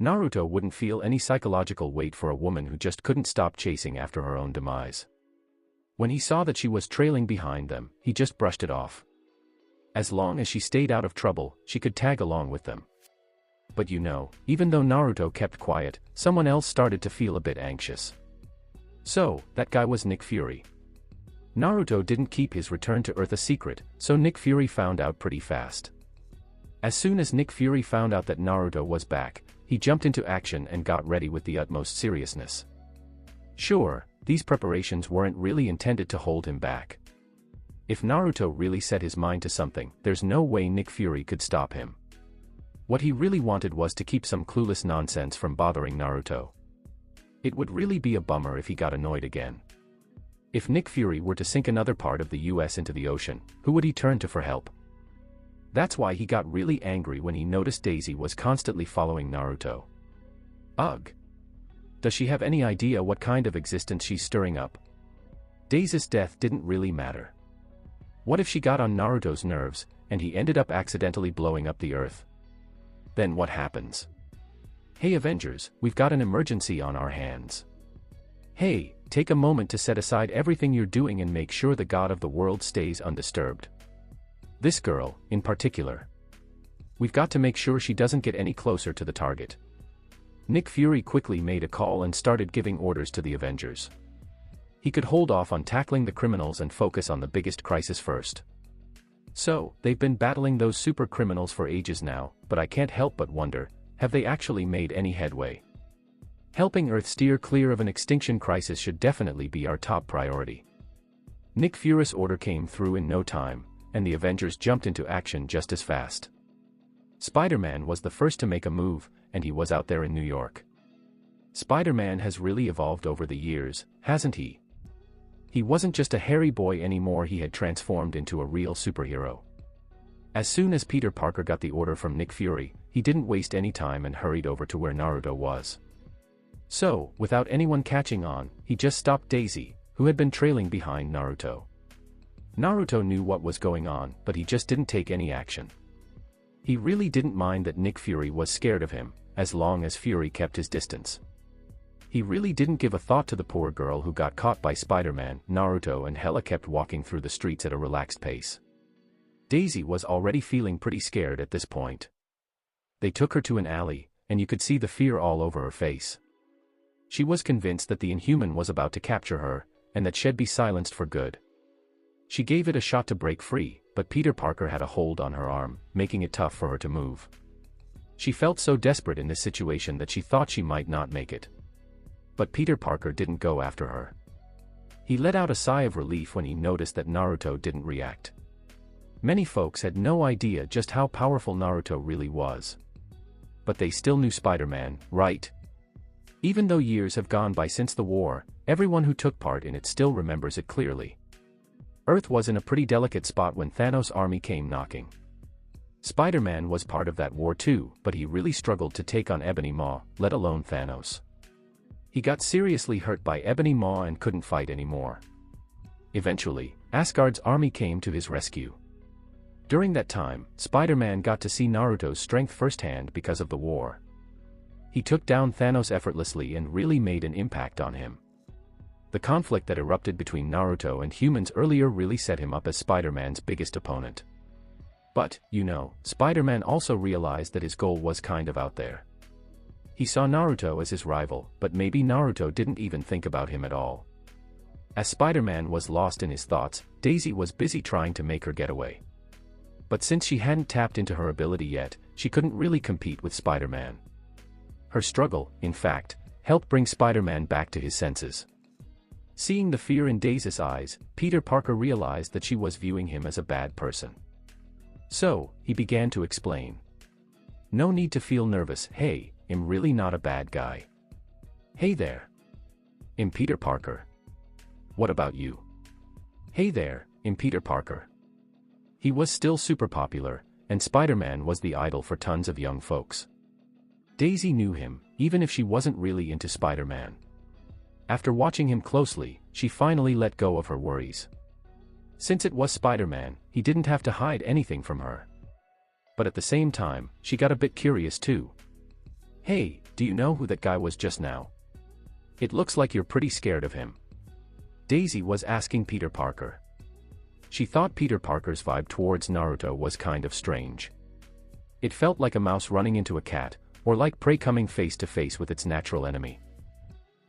Speaker 1: Naruto wouldn't feel any psychological weight for a woman who just couldn't stop chasing after her own demise. When he saw that she was trailing behind them, he just brushed it off. As long as she stayed out of trouble, she could tag along with them. But you know, even though Naruto kept quiet, someone else started to feel a bit anxious. So, that guy was Nick Fury. Naruto didn't keep his return to Earth a secret, so Nick Fury found out pretty fast. As soon as Nick Fury found out that Naruto was back, he jumped into action and got ready with the utmost seriousness. Sure, these preparations weren't really intended to hold him back. If Naruto really set his mind to something, there's no way Nick Fury could stop him. What he really wanted was to keep some clueless nonsense from bothering Naruto. It would really be a bummer if he got annoyed again. If Nick Fury were to sink another part of the US into the ocean, who would he turn to for help? That's why he got really angry when he noticed Daisy was constantly following Naruto. Ugh! Does she have any idea what kind of existence she's stirring up? Daisy's death didn't really matter. What if she got on Naruto's nerves, and he ended up accidentally blowing up the Earth? Then what happens? Hey Avengers, we've got an emergency on our hands. Hey, take a moment to set aside everything you're doing and make sure the god of the world stays undisturbed. This girl, in particular. We've got to make sure she doesn't get any closer to the target. Nick Fury quickly made a call and started giving orders to the Avengers. He could hold off on tackling the criminals and focus on the biggest crisis first. So, they've been battling those super criminals for ages now, but I can't help but wonder, have they actually made any headway? Helping Earth steer clear of an extinction crisis should definitely be our top priority. Nick Fury's order came through in no time, and the Avengers jumped into action just as fast. Spider-Man was the first to make a move, and he was out there in New York. Spider-Man has really evolved over the years, hasn't he? He wasn't just a hairy boy anymore, he had transformed into a real superhero. As soon as Peter Parker got the order from Nick Fury, he didn't waste any time and hurried over to where Naruto was. So, without anyone catching on, he just stopped Daisy, who had been trailing behind Naruto. Naruto knew what was going on, but he just didn't take any action. He really didn't mind that Nick Fury was scared of him, as long as Fury kept his distance. He really didn't give a thought to the poor girl who got caught by Spider-Man. Naruto and Hela kept walking through the streets at a relaxed pace. Daisy was already feeling pretty scared at this point. They took her to an alley, and you could see the fear all over her face. She was convinced that the Inhuman was about to capture her, and that she'd be silenced for good. She gave it a shot to break free, but Peter Parker had a hold on her arm, making it tough for her to move. She felt so desperate in this situation that she thought she might not make it. But Peter Parker didn't go after her. He let out a sigh of relief when he noticed that Naruto didn't react. Many folks had no idea just how powerful Naruto really was. But they still knew Spider-Man, right? Even though years have gone by since the war, everyone who took part in it still remembers it clearly. Earth was in a pretty delicate spot when Thanos' army came knocking. Spider-Man was part of that war too, but he really struggled to take on Ebony Maw, let alone Thanos. He got seriously hurt by Ebony Maw and couldn't fight anymore. Eventually, Asgard's army came to his rescue. During that time, Spider-Man got to see Naruto's strength firsthand because of the war. He took down Thanos effortlessly and really made an impact on him. The conflict that erupted between Naruto and humans earlier really set him up as Spider-Man's biggest opponent. But, Spider-Man also realized that his goal was kind of out there. He saw Naruto as his rival, but maybe Naruto didn't even think about him at all. As Spider-Man was lost in his thoughts, Daisy was busy trying to make her getaway. But since she hadn't tapped into her ability yet, she couldn't really compete with Spider-Man. Her struggle, in fact, helped bring Spider-Man back to his senses. Seeing the fear in Daisy's eyes, Peter Parker realized that she was viewing him as a bad person. So, he began to explain. No need to feel nervous, hey, I'm really not a bad guy. Hey there. I'm Peter Parker. What about you? Hey there, I'm Peter Parker. He was still super popular, and Spider-Man was the idol for tons of young folks. Daisy knew him, even if she wasn't really into Spider-Man. After watching him closely, she finally let go of her worries. Since it was Spider-Man, he didn't have to hide anything from her. But at the same time, she got a bit curious too. Hey, do you know who that guy was just now? It looks like you're pretty scared of him. Daisy was asking Peter Parker. She thought Peter Parker's vibe towards Naruto was kind of strange. It felt like a mouse running into a cat, or like prey coming face to face with its natural enemy.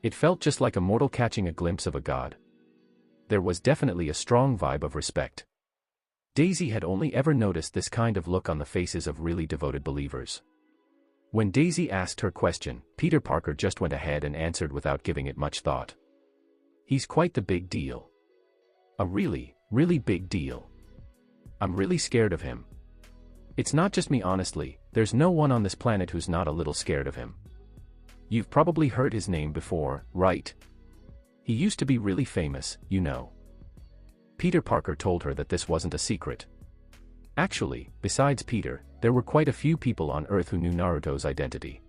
Speaker 1: It felt just like a mortal catching a glimpse of a god. There was definitely a strong vibe of respect. Daisy had only ever noticed this kind of look on the faces of really devoted believers. When Daisy asked her question, Peter Parker just went ahead and answered without giving it much thought. He's quite the big deal. A really, really big deal. I'm really scared of him. It's not just me, honestly, there's no one on this planet who's not a little scared of him. You've probably heard his name before, right? He used to be really famous, you know. Peter Parker told her that this wasn't a secret. Actually, besides Peter, there were quite a few people on Earth who knew Naruto's identity.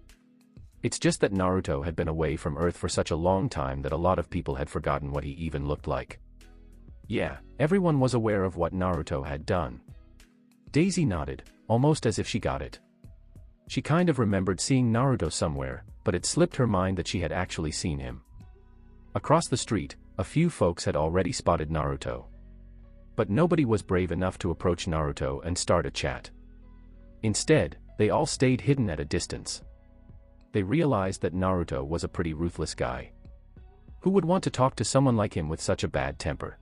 Speaker 1: It's just that Naruto had been away from Earth for such a long time that a lot of people had forgotten what he even looked like. Yeah, everyone was aware of what Naruto had done. Daisy nodded, almost as if she got it. She kind of remembered seeing Naruto somewhere, but it slipped her mind that she had actually seen him. Across the street, a few folks had already spotted Naruto. But nobody was brave enough to approach Naruto and start a chat. Instead, they all stayed hidden at a distance. They realized that Naruto was a pretty ruthless guy. Who would want to talk to someone like him with such a bad temper?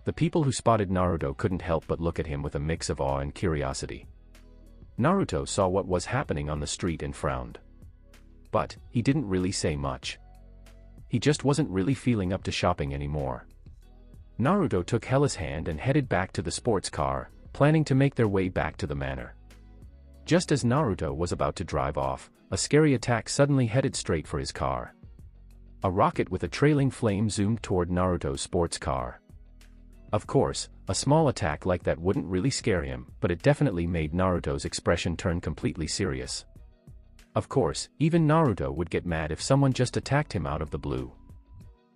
Speaker 1: The people who spotted Naruto couldn't help but look at him with a mix of awe and curiosity. Naruto saw what was happening on the street and frowned. but he didn't really say much. He just wasn't really feeling up to shopping anymore. Naruto took Hella's hand and headed back to the sports car, planning to make their way back to the manor. Just as Naruto was about to drive off, a scary attack suddenly headed straight for his car. A rocket with a trailing flame zoomed toward Naruto's sports car. Of course, a small attack like that wouldn't really scare him, but it definitely made Naruto's expression turn completely serious. Of course, even Naruto would get mad if someone just attacked him out of the blue.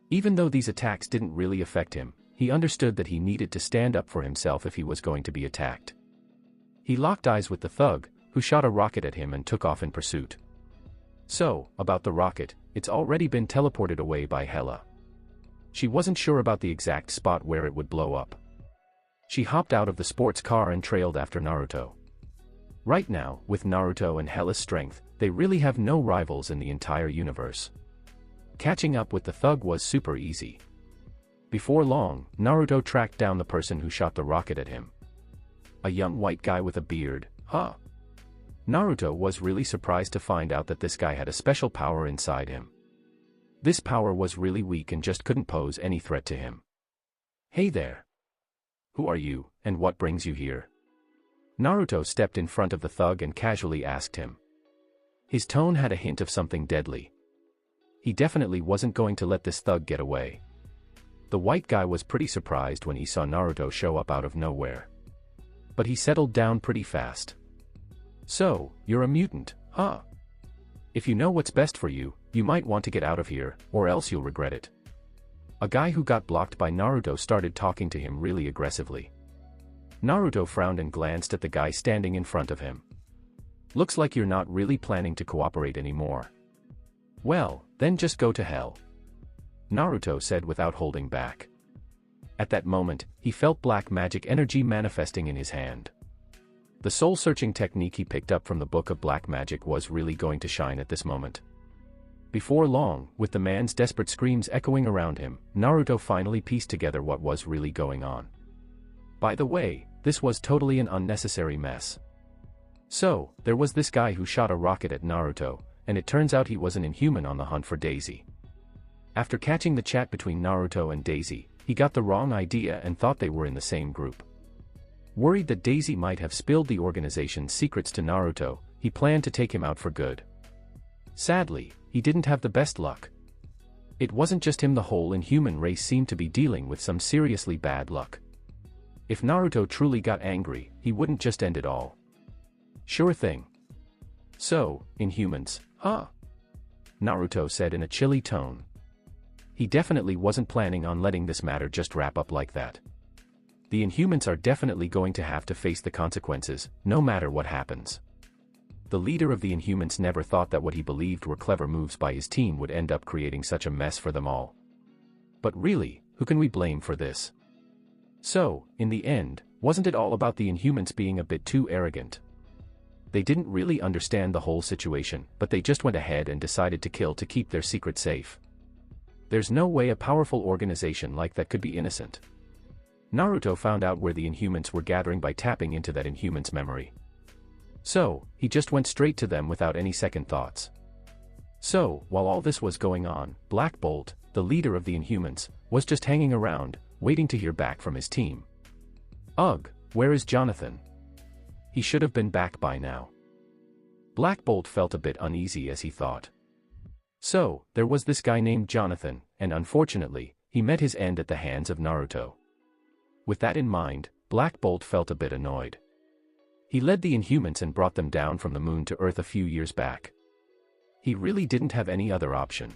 Speaker 1: Even though these attacks didn't really affect him, he understood that he needed to stand up for himself if he was going to be attacked. He locked eyes with the thug, who shot a rocket at him and took off in pursuit. So, about the rocket, it's already been teleported away by Hella. She wasn't sure about the exact spot where it would blow up. She hopped out of the sports car and trailed after Naruto. Right now, with Naruto and Hella's strength, they really have no rivals in the entire universe. Catching up with the thug was super easy. Before long, Naruto tracked down the person who shot the rocket at him. A young white guy with a beard, huh? Naruto was really surprised to find out that this guy had a special power inside him. This power was really weak and just couldn't pose any threat to him. Hey there. Who are you, and what brings you here? Naruto stepped in front of the thug and casually asked him. His tone had a hint of something deadly. He definitely wasn't going to let this thug get away. The white guy was pretty surprised when he saw Naruto show up out of nowhere. But he settled down pretty fast. So, you're a mutant, huh? If you know what's best for you, you might want to get out of here, or else you'll regret it. A guy who got blocked by Naruto started talking to him really aggressively. Naruto frowned and glanced at the guy standing in front of him. Looks like you're not really planning to cooperate anymore. Well, then just go to hell. Naruto said without holding back. At that moment, he felt black magic energy manifesting in his hand. The soul-searching technique he picked up from the Book of Black Magic was really going to shine at this moment. Before long, with the man's desperate screams echoing around him, Naruto finally pieced together what was really going on. By the way, this was totally an unnecessary mess. So, there was this guy who shot a rocket at Naruto, and it turns out he was an inhuman on the hunt for Daisy. After catching the chat between Naruto and Daisy, he got the wrong idea and thought they were in the same group. Worried that Daisy might have spilled the organization's secrets to Naruto, he planned to take him out for good. Sadly, he didn't have the best luck. It wasn't just him, the whole inhuman race seemed to be dealing with some seriously bad luck. If Naruto truly got angry, he wouldn't just end it all. Sure thing. So, Inhumans, huh? Naruto said in a chilly tone. He definitely wasn't planning on letting this matter just wrap up like that. The Inhumans are definitely going to have to face the consequences, no matter what happens. The leader of the Inhumans never thought that what he believed were clever moves by his team would end up creating such a mess for them all. But really, who can we blame for this? So, in the end, wasn't it all about the Inhumans being a bit too arrogant? They didn't really understand the whole situation, but they just went ahead and decided to kill to keep their secret safe. There's no way a powerful organization like that could be innocent. Naruto found out where the Inhumans were gathering by tapping into that Inhuman's memory. So, he just went straight to them without any second thoughts. So, while all this was going on, Black Bolt, the leader of the Inhumans, was just hanging around, waiting to hear back from his team. Ugh, where is Jonathan? He should have been back by now. Black Bolt felt a bit uneasy as he thought. So, there was this guy named Jonathan, and unfortunately, he met his end at the hands of Naruto. With that in mind, Black Bolt felt a bit annoyed. He led the Inhumans and brought them down from the moon to Earth a few years back. He really didn't have any other option.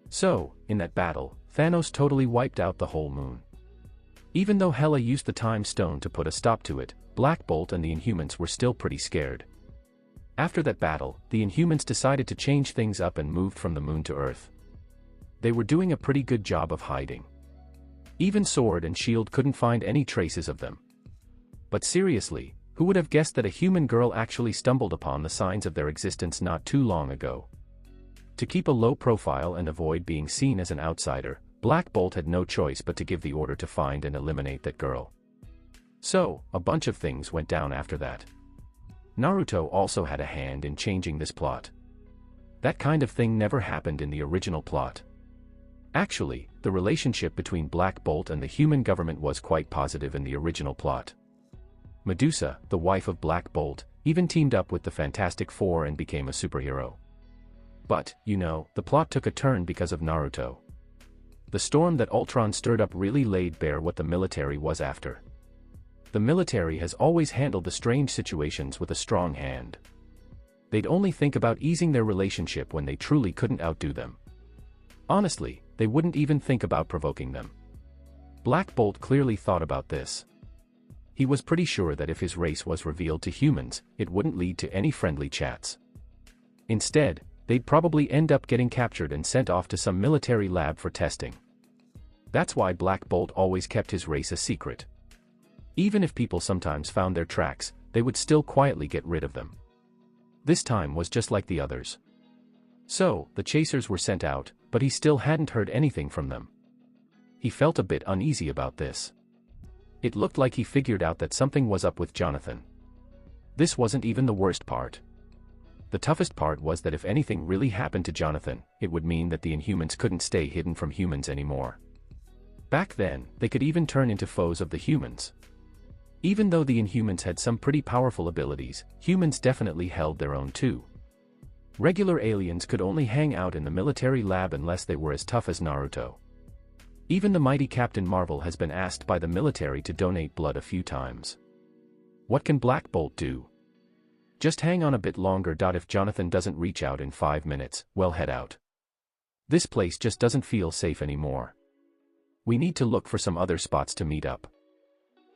Speaker 1: So, in that battle, Thanos totally wiped out the whole moon. Even though Hela used the Time Stone to put a stop to it, Black Bolt and the Inhumans were still pretty scared. After that battle, the Inhumans decided to change things up and moved from the moon to Earth. They were doing a pretty good job of hiding. Even Sword and Shield couldn't find any traces of them. But seriously, who would have guessed that a human girl actually stumbled upon the signs of their existence not too long ago? To keep a low profile and avoid being seen as an outsider, Black Bolt had no choice but to give the order to find and eliminate that girl. So, a bunch of things went down after that. Naruto also had a hand in changing this plot. That kind of thing never happened in the original plot. Actually, the relationship between Black Bolt and the human government was quite positive in the original plot. Medusa, the wife of Black Bolt, even teamed up with the Fantastic Four and became a superhero. But, you know, the plot took a turn because of Naruto. The storm that Ultron stirred up really laid bare what the military was after. The military has always handled the strange situations with a strong hand. They'd only think about easing their relationship when they truly couldn't outdo them. Honestly, they wouldn't even think about provoking them. Black Bolt clearly thought about this. He was pretty sure that if his race was revealed to humans, it wouldn't lead to any friendly chats. Instead, they'd probably end up getting captured and sent off to some military lab for testing. That's why Black Bolt always kept his race a secret. Even if people sometimes found their tracks, they would still quietly get rid of them. This time was just like the others. So, the chasers were sent out, but he still hadn't heard anything from them. He felt a bit uneasy about this. It looked like he figured out that something was up with Jonathan. This wasn't even the worst part. The toughest part was that if anything really happened to Jonathan, it would mean that the Inhumans couldn't stay hidden from humans anymore. Back then, they could even turn into foes of the humans. Even though the Inhumans had some pretty powerful abilities, humans definitely held their own too. Regular aliens could only hang out in the military lab unless they were as tough as Naruto. Even the mighty Captain Marvel has been asked by the military to donate blood a few times. What can Black Bolt do? Just hang on a bit longer. If Jonathan doesn't reach out in 5 minutes, well, head out. This place just doesn't feel safe anymore. We need to look for some other spots to meet up.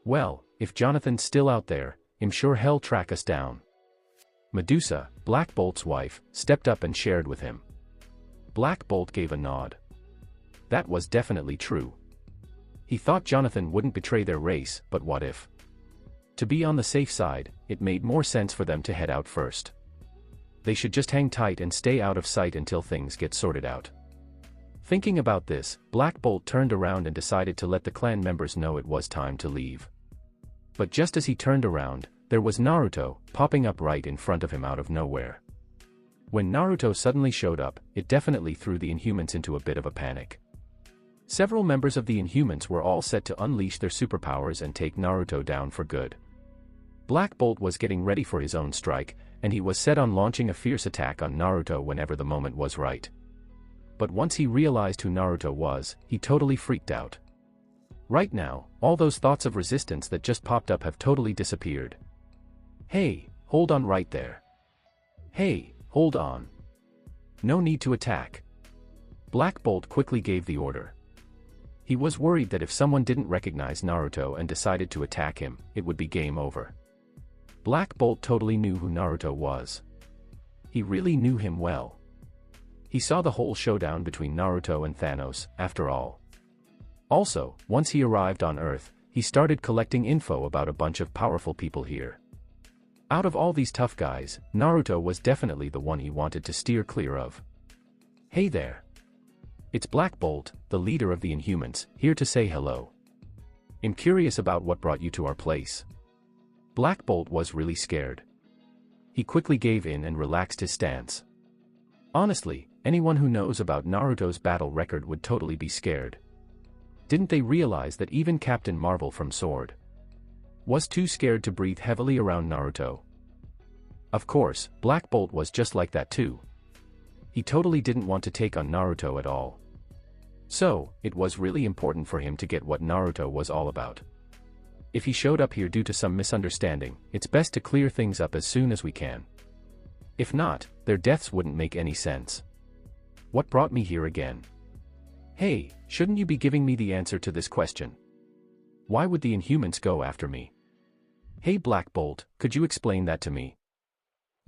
Speaker 1: Well, if Jonathan's still out there, I'm sure he'll track us down. Medusa, Black Bolt's wife, stepped up and shared with him. Black Bolt gave a nod. That was definitely true. He thought Jonathan wouldn't betray their race, but what if? To be on the safe side, it made more sense for them to head out first. They should just hang tight and stay out of sight until things get sorted out. Thinking about this, Black Bolt turned around and decided to let the clan members know it was time to leave. But just as he turned around, there was Naruto, popping up right in front of him out of nowhere. When Naruto suddenly showed up, it definitely threw the Inhumans into a bit of a panic. Several members of the Inhumans were all set to unleash their superpowers and take Naruto down for good. Black Bolt was getting ready for his own strike, and he was set on launching a fierce attack on Naruto whenever the moment was right. But once he realized who Naruto was, he totally freaked out. Right now, all those thoughts of resistance that just popped up have totally disappeared. Hey, hold on right there. Hey, hold on. No need to attack. Black Bolt quickly gave the order. He was worried that if someone didn't recognize Naruto and decided to attack him, it would be game over. Black Bolt totally knew who Naruto was. He really knew him well. He saw the whole showdown between Naruto and Thanos, after all. Also, once he arrived on Earth, he started collecting info about a bunch of powerful people here. Out of all these tough guys, Naruto was definitely the one he wanted to steer clear of. Hey there. It's Black Bolt, the leader of the Inhumans, here to say hello. I'm curious about what brought you to our place. Black Bolt was really scared. He quickly gave in and relaxed his stance. Honestly, anyone who knows about Naruto's battle record would totally be scared. Didn't they realize that even Captain Marvel from Sword was too scared to breathe heavily around Naruto? Of course, Black Bolt was just like that too. He totally didn't want to take on Naruto at all. So, it was really important for him to get what Naruto was all about. If he showed up here due to some misunderstanding, it's best to clear things up as soon as we can. If not, their deaths wouldn't make any sense. What brought me here again? Hey, shouldn't you be giving me the answer to this question? Why would the Inhumans go after me? Hey Black Bolt, could you explain that to me?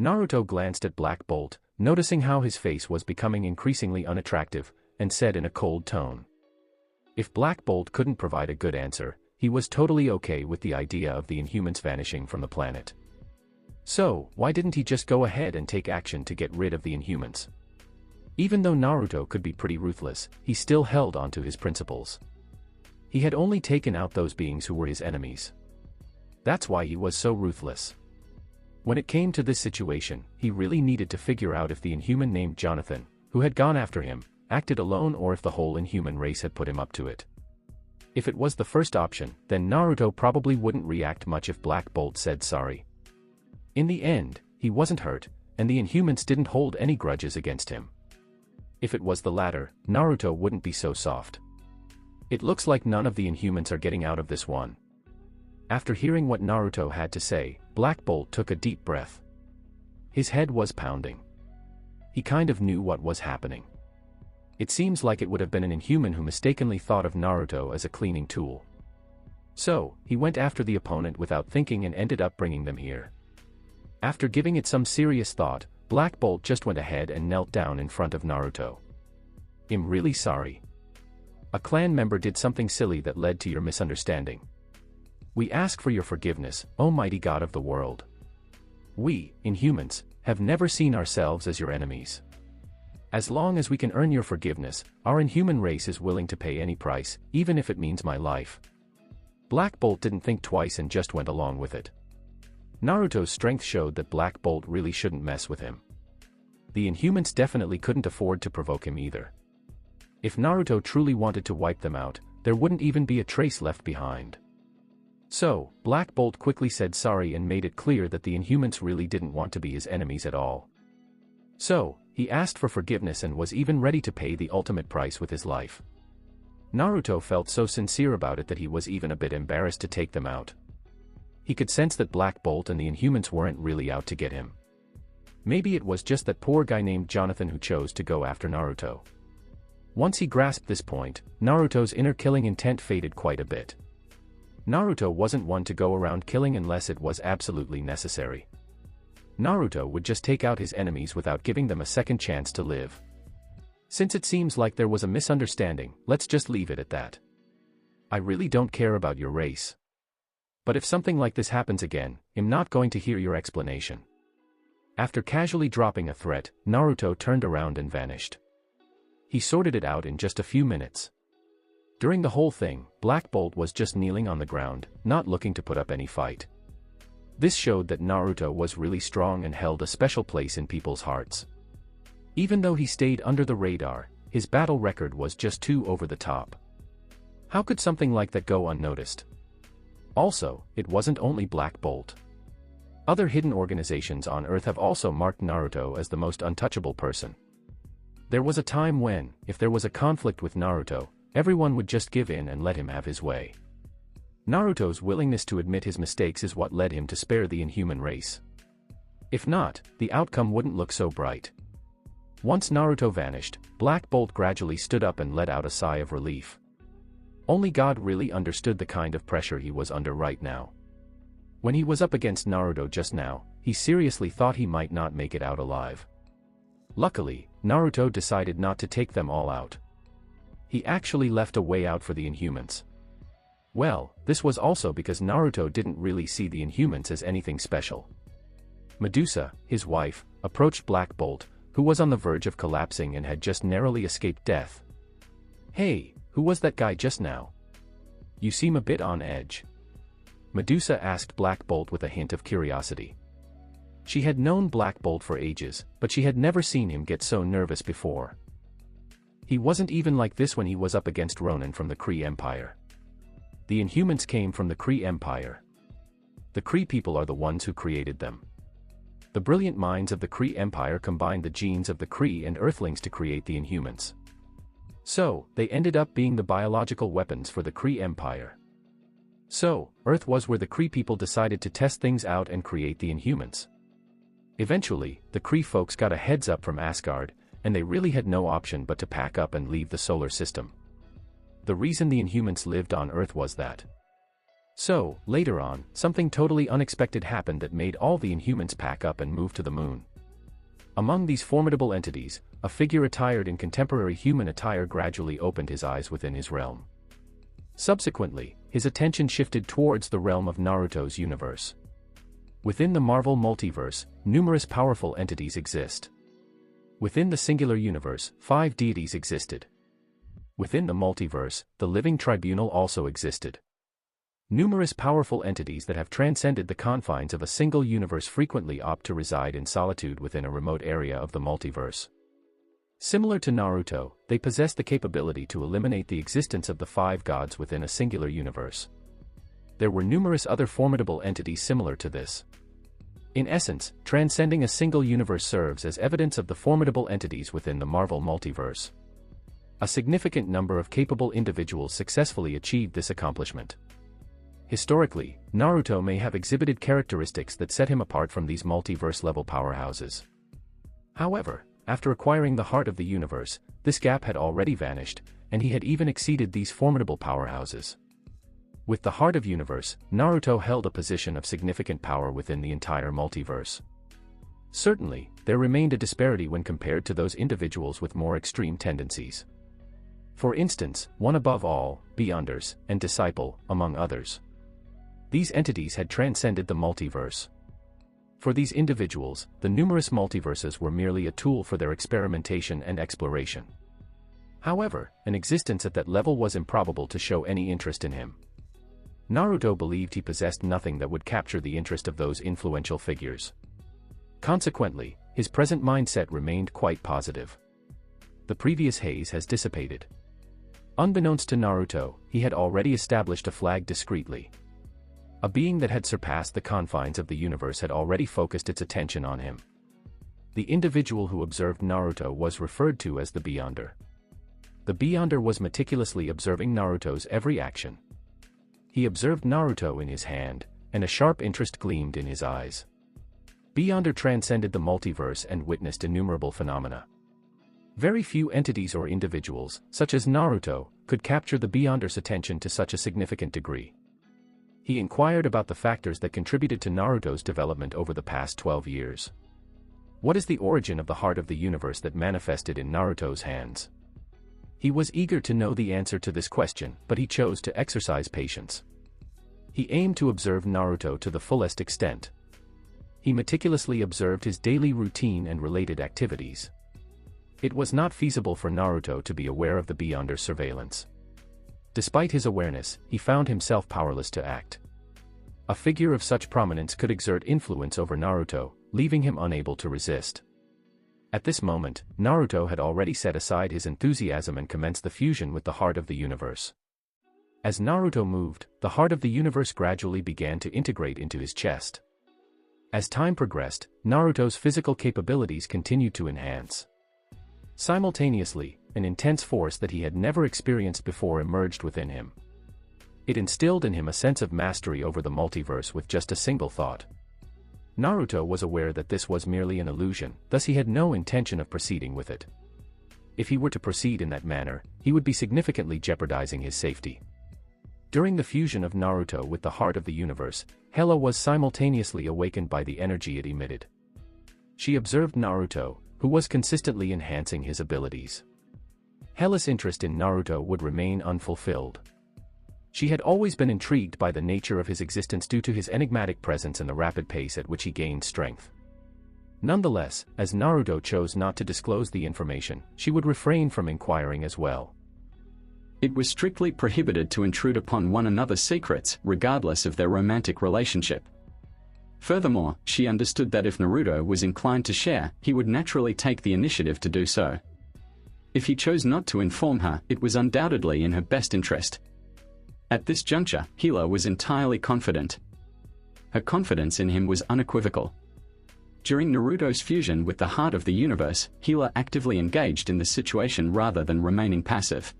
Speaker 1: Naruto glanced at Black Bolt, noticing how his face was becoming increasingly unattractive, and said in a cold tone. If Black Bolt couldn't provide a good answer, he was totally okay with the idea of the Inhumans vanishing from the planet. So, why didn't he just go ahead and take action to get rid of the Inhumans? Even though Naruto could be pretty ruthless, he still held onto his principles. He had only taken out those beings who were his enemies. That's why he was so ruthless. When it came to this situation, he really needed to figure out if the Inhuman named Jonathan, who had gone after him, acted alone or if the whole Inhuman race had put him up to it. If it was the first option, then Naruto probably wouldn't react much if Black Bolt said sorry. In the end, he wasn't hurt, and the Inhumans didn't hold any grudges against him. If it was the latter, Naruto wouldn't be so soft. It looks like none of the Inhumans are getting out of this one. After hearing what Naruto had to say, Black Bolt took a deep breath. His head was pounding. He kind of knew what was happening. It seems like it would have been an Inhuman who mistakenly thought of Naruto as a cleaning tool. So, he went after the opponent without thinking and ended up bringing them here. After giving it some serious thought, Black Bolt just went ahead and knelt down in front of Naruto. "I'm really sorry. A clan member did something silly that led to your misunderstanding. We ask for your forgiveness, O mighty God of the world. We, Inhumans, have never seen ourselves as your enemies. As long as we can earn your forgiveness, our Inhuman race is willing to pay any price, even if it means my life." Black Bolt didn't think twice and just went along with it. Naruto's strength showed that Black Bolt really shouldn't mess with him. The Inhumans definitely couldn't afford to provoke him either. If Naruto truly wanted to wipe them out, there wouldn't even be a trace left behind. So, Black Bolt quickly said sorry and made it clear that the Inhumans really didn't want to be his enemies at all. So, he asked for forgiveness and was even ready to pay the ultimate price with his life. Naruto felt so sincere about it that he was even a bit embarrassed to take them out. He could sense that Black Bolt and the Inhumans weren't really out to get him. Maybe it was just that poor guy named Jonathan who chose to go after Naruto. Once he grasped this point, Naruto's inner killing intent faded quite a bit. Naruto wasn't one to go around killing unless it was absolutely necessary. Naruto would just take out his enemies without giving them a second chance to live. Since it seems like there was a misunderstanding, let's just leave it at that. I really don't care about your race. But if something like this happens again, I'm not going to hear your explanation. After casually dropping a threat, Naruto turned around and vanished. He sorted it out in just a few minutes. During the whole thing, Black Bolt was just kneeling on the ground, not looking to put up any fight. This showed that Naruto was really strong and held a special place in people's hearts. Even though he stayed under the radar, his battle record was just too over the top. How could something like that go unnoticed? Also, it wasn't only Black Bolt. Other hidden organizations on Earth have also marked Naruto as the most untouchable person. There was a time when, if there was a conflict with Naruto, everyone would just give in and let him have his way. Naruto's willingness to admit his mistakes is what led him to spare the Inhuman race. If not, the outcome wouldn't look so bright. Once Naruto vanished, Black Bolt gradually stood up and let out a sigh of relief. Only God really understood the kind of pressure he was under right now. When he was up against Naruto just now, he seriously thought he might not make it out alive. Luckily, Naruto decided not to take them all out. He actually left a way out for the Inhumans. Well, this was also because Naruto didn't really see the Inhumans as anything special. Medusa, his wife, approached Black Bolt, who was on the verge of collapsing and had just narrowly escaped death. "Hey, who was that guy just now? You seem a bit on edge." Medusa asked Black Bolt with a hint of curiosity. She had known Black Bolt for ages, but she had never seen him get so nervous before. He wasn't even like this when he was up against Ronin from the Kree Empire. The Inhumans came from the Kree Empire. The Kree people are the ones who created them. The brilliant minds of the Kree Empire combined the genes of the Kree and Earthlings to create the Inhumans. So, they ended up being the biological weapons for the Kree Empire. So, Earth was where the Kree people decided to test things out and create the Inhumans. Eventually, the Kree folks got a heads up from Asgard, and they really had no option but to pack up and leave the solar system. The reason the Inhumans lived on Earth was that. So, later on, something totally unexpected happened that made all the Inhumans pack up and move to the moon. Among these formidable entities, a figure attired in contemporary human attire gradually opened his eyes within his realm. Subsequently, his attention shifted towards the realm of Naruto's universe. Within the Marvel multiverse, numerous powerful entities exist. Within the singular universe, 5 deities existed. Within the multiverse, the living tribunal also existed. Numerous powerful entities that have transcended the confines of a single universe frequently opt to reside in solitude within a remote area of the multiverse. Similar to Naruto, they possess the capability to eliminate the existence of the five gods within a singular universe. There were numerous other formidable entities similar to this. In essence, transcending a single universe serves as evidence of the formidable entities within the Marvel multiverse. A significant number of capable individuals successfully achieved this accomplishment. Historically, Naruto may have exhibited characteristics that set him apart from these multiverse-level powerhouses. However, after acquiring the heart of the universe, this gap had already vanished, and he had even exceeded these formidable powerhouses. With the heart of universe, Naruto held a position of significant power within the entire multiverse. Certainly, there remained a disparity when compared to those individuals with more extreme tendencies. For instance, one above all, Beyonders, and Disciple, among others. These entities had transcended the multiverse. For these individuals, the numerous multiverses were merely a tool for their experimentation and exploration. However, an existence at that level was improbable to show any interest in him. Naruto believed he possessed nothing that would capture the interest of those influential figures. Consequently, his present mindset remained quite positive. The previous haze has dissipated. Unbeknownst to Naruto, he had already established a flag discreetly. A being that had surpassed the confines of the universe had already focused its attention on him. The individual who observed Naruto was referred to as the Beyonder. The Beyonder was meticulously observing Naruto's every action. He observed Naruto in his hand, and a sharp interest gleamed in his eyes. Beyonder transcended the multiverse and witnessed innumerable phenomena. Very few entities or individuals, such as Naruto, could capture the Beyonder's attention to such a significant degree. He inquired about the factors that contributed to Naruto's development over the past 12 years. What is the origin of the heart of the universe that manifested in Naruto's hands? He was eager to know the answer to this question, but he chose to exercise patience. He aimed to observe Naruto to the fullest extent. He meticulously observed his daily routine and related activities. It was not feasible for Naruto to be aware of the Beyonder's surveillance. Despite his awareness, he found himself powerless to act. A figure of such prominence could exert influence over Naruto, leaving him unable to resist. At this moment, Naruto had already set aside his enthusiasm and commenced the fusion with the heart of the universe. As Naruto moved, the heart of the universe gradually began to integrate into his chest. As time progressed, Naruto's physical capabilities continued to enhance. Simultaneously, an intense force that he had never experienced before emerged within him. It instilled in him a sense of mastery over the multiverse with just a single thought. Naruto was aware that this was merely an illusion, thus he had no intention of proceeding with it. If he were to proceed in that manner, he would be significantly jeopardizing his safety. During the fusion of Naruto with the heart of the universe, Hela was simultaneously awakened by the energy it emitted. She observed Naruto, who was consistently enhancing his abilities. Hela's interest in Naruto would remain unfulfilled. She had always been intrigued by the nature of his existence due to his enigmatic presence and the rapid pace at which he gained strength. Nonetheless, as Naruto chose not to disclose the information, she would refrain from inquiring as well.
Speaker 2: It was strictly prohibited to intrude upon one another's secrets, regardless of their romantic relationship. Furthermore, she understood that if Naruto was inclined to share, he would naturally take the initiative to do so. If he chose not to inform her, it was undoubtedly in her best interest. At this juncture, Hela was entirely confident. Her confidence in him was unequivocal. During Naruto's fusion with the heart of the universe, Hela actively engaged in the situation rather than remaining passive.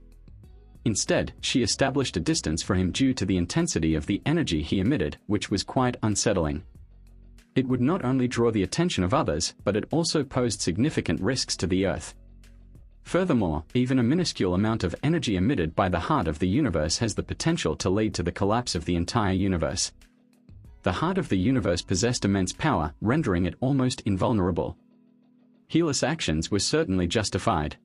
Speaker 2: Instead, she established a distance for him due to the intensity of the energy he emitted, which was quite unsettling. It would not only draw the attention of others, but it also posed significant risks to the Earth. Furthermore, even a minuscule amount of energy emitted by the heart of the universe has the potential to lead to the collapse of the entire universe. The heart of the universe possessed immense power, rendering it almost invulnerable. Hela's actions were certainly justified.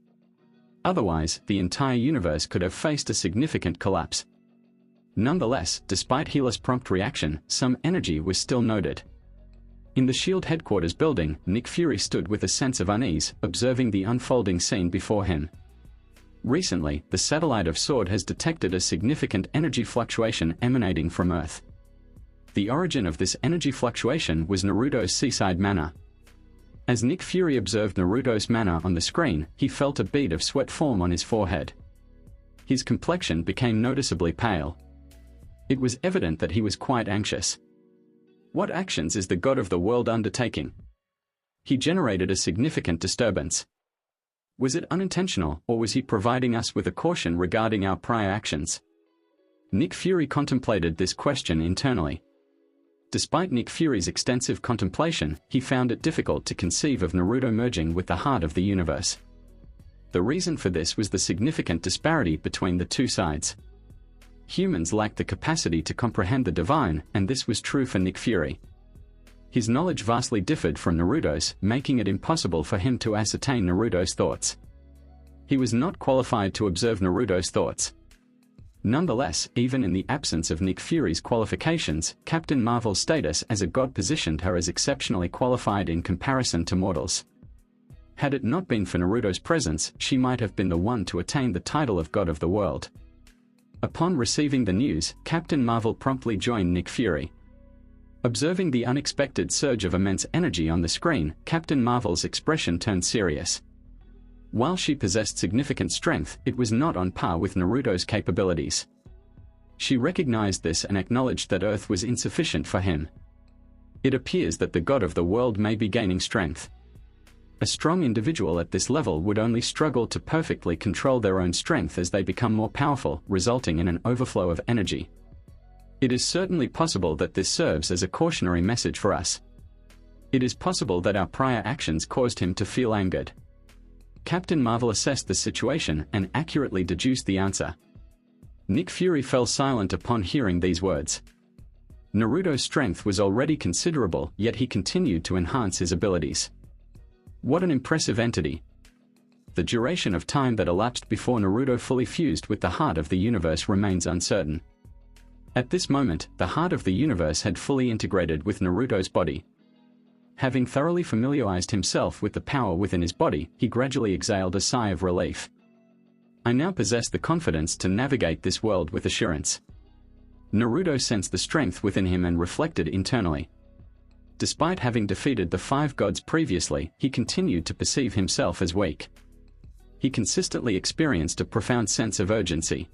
Speaker 2: Otherwise, the entire universe could have faced a significant collapse. Nonetheless, despite Hela's prompt reaction, some energy was still noted. In the SHIELD headquarters building, Nick Fury stood with a sense of unease, observing the unfolding scene before him. Recently, the satellite of Sword has detected a significant energy fluctuation emanating from Earth. The origin of this energy fluctuation was Naruto's seaside manner. As Nick Fury observed Naruto's manner on the screen, he felt a bead of sweat form on his forehead. His complexion became noticeably pale. It was evident that he was quite anxious. What actions is the god of the world undertaking? He generated a significant disturbance. Was it unintentional, or was he providing us with a caution regarding our prior actions? Nick Fury contemplated this question internally. Despite Nick Fury's extensive contemplation, he found it difficult to conceive of Naruto merging with the heart of the universe. The reason for this was the significant disparity between the two sides. Humans lacked the capacity to comprehend the divine, and this was true for Nick Fury. His knowledge vastly differed from Naruto's, making it impossible for him to ascertain Naruto's thoughts. He was not qualified to observe Naruto's thoughts. Nonetheless, even in the absence of Nick Fury's qualifications, Captain Marvel's status as a god positioned her as exceptionally qualified in comparison to mortals. Had it not been for Naruto's presence, she might have been the one to attain the title of God of the World. Upon receiving the news, Captain Marvel promptly joined Nick Fury. Observing the unexpected surge of immense energy on the screen, Captain Marvel's expression turned serious. While she possessed significant strength, it was not on par with Naruto's capabilities. She recognized this and acknowledged that Earth was insufficient for him. It appears that the god of the world may be gaining strength. A strong individual at this level would only struggle to perfectly control their own strength as they become more powerful, resulting in an overflow of energy. It is certainly possible that this serves as a cautionary message for us. It is possible that our prior actions caused him to feel angered. Captain Marvel assessed the situation and accurately deduced the answer. Nick Fury fell silent upon hearing these words. Naruto's strength was already considerable, yet he continued to enhance his abilities. What an impressive entity! The duration of time that elapsed before Naruto fully fused with the heart of the universe remains uncertain. At this moment, the heart of the universe had fully integrated with Naruto's body. Having thoroughly familiarized himself with the power within his body, he gradually exhaled a sigh of relief. I now possess the confidence to navigate this world with assurance. Naruto sensed the strength within him and reflected internally. Despite having defeated the 5 gods previously, he continued to perceive himself as weak. He consistently experienced a profound sense of urgency.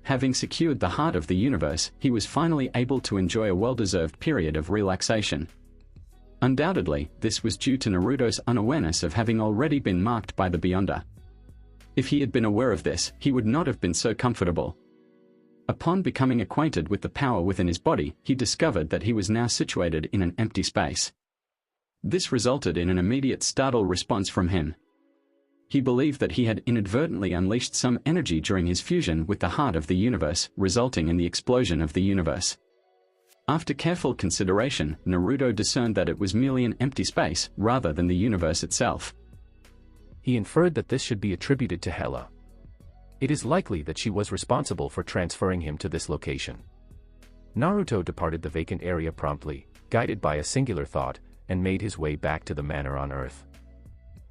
Speaker 2: Having secured the heart of the universe, he was finally able to enjoy a well-deserved period of relaxation. Undoubtedly, this was due to Naruto's unawareness of having already been marked by the Beyonder. If he had been aware of this, he would not have been so comfortable. Upon becoming acquainted with the power within his body, he discovered that he was now situated in an empty space. This resulted in an immediate startled response from him. He believed that he had inadvertently unleashed some energy during his fusion with the heart of the universe, resulting in the explosion of the universe. After careful consideration, Naruto discerned that it was merely an empty space, rather than the universe itself.
Speaker 1: He inferred that this should be attributed to Hela. It is likely that she was responsible for transferring him to this location. Naruto departed the vacant area promptly, guided by a singular thought, and made his way back to the manor on Earth.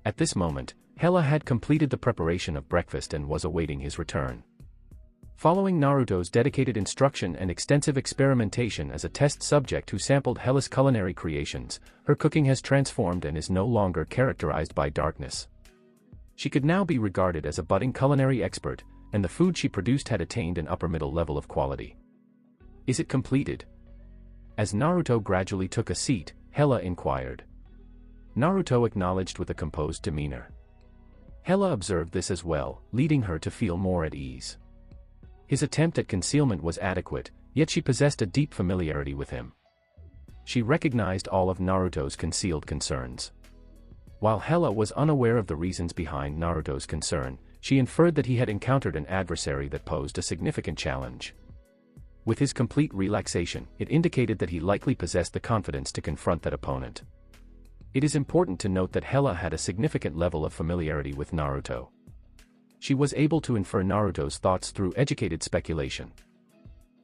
Speaker 1: At this moment, Hela had completed the preparation of breakfast and was awaiting his return. Following Naruto's dedicated instruction and extensive experimentation as a test subject who sampled Hela's culinary creations, her cooking has transformed and is no longer characterized by darkness. She could now be regarded as a budding culinary expert, and the food she produced had attained an upper-middle level of quality. Is it completed? As Naruto gradually took a seat, Hela inquired. Naruto acknowledged with a composed demeanor. Hela observed this as well, leading her to feel more at ease. His attempt at concealment was adequate, yet she possessed a deep familiarity with him. She recognized all of Naruto's concealed concerns. While Hela was unaware of the reasons behind Naruto's concern, she inferred that he had encountered an adversary that posed a significant challenge. With his complete relaxation, it indicated that he likely possessed the confidence to confront that opponent. It is important to note that Hela had a significant level of familiarity with Naruto. She was able to infer Naruto's thoughts through educated speculation.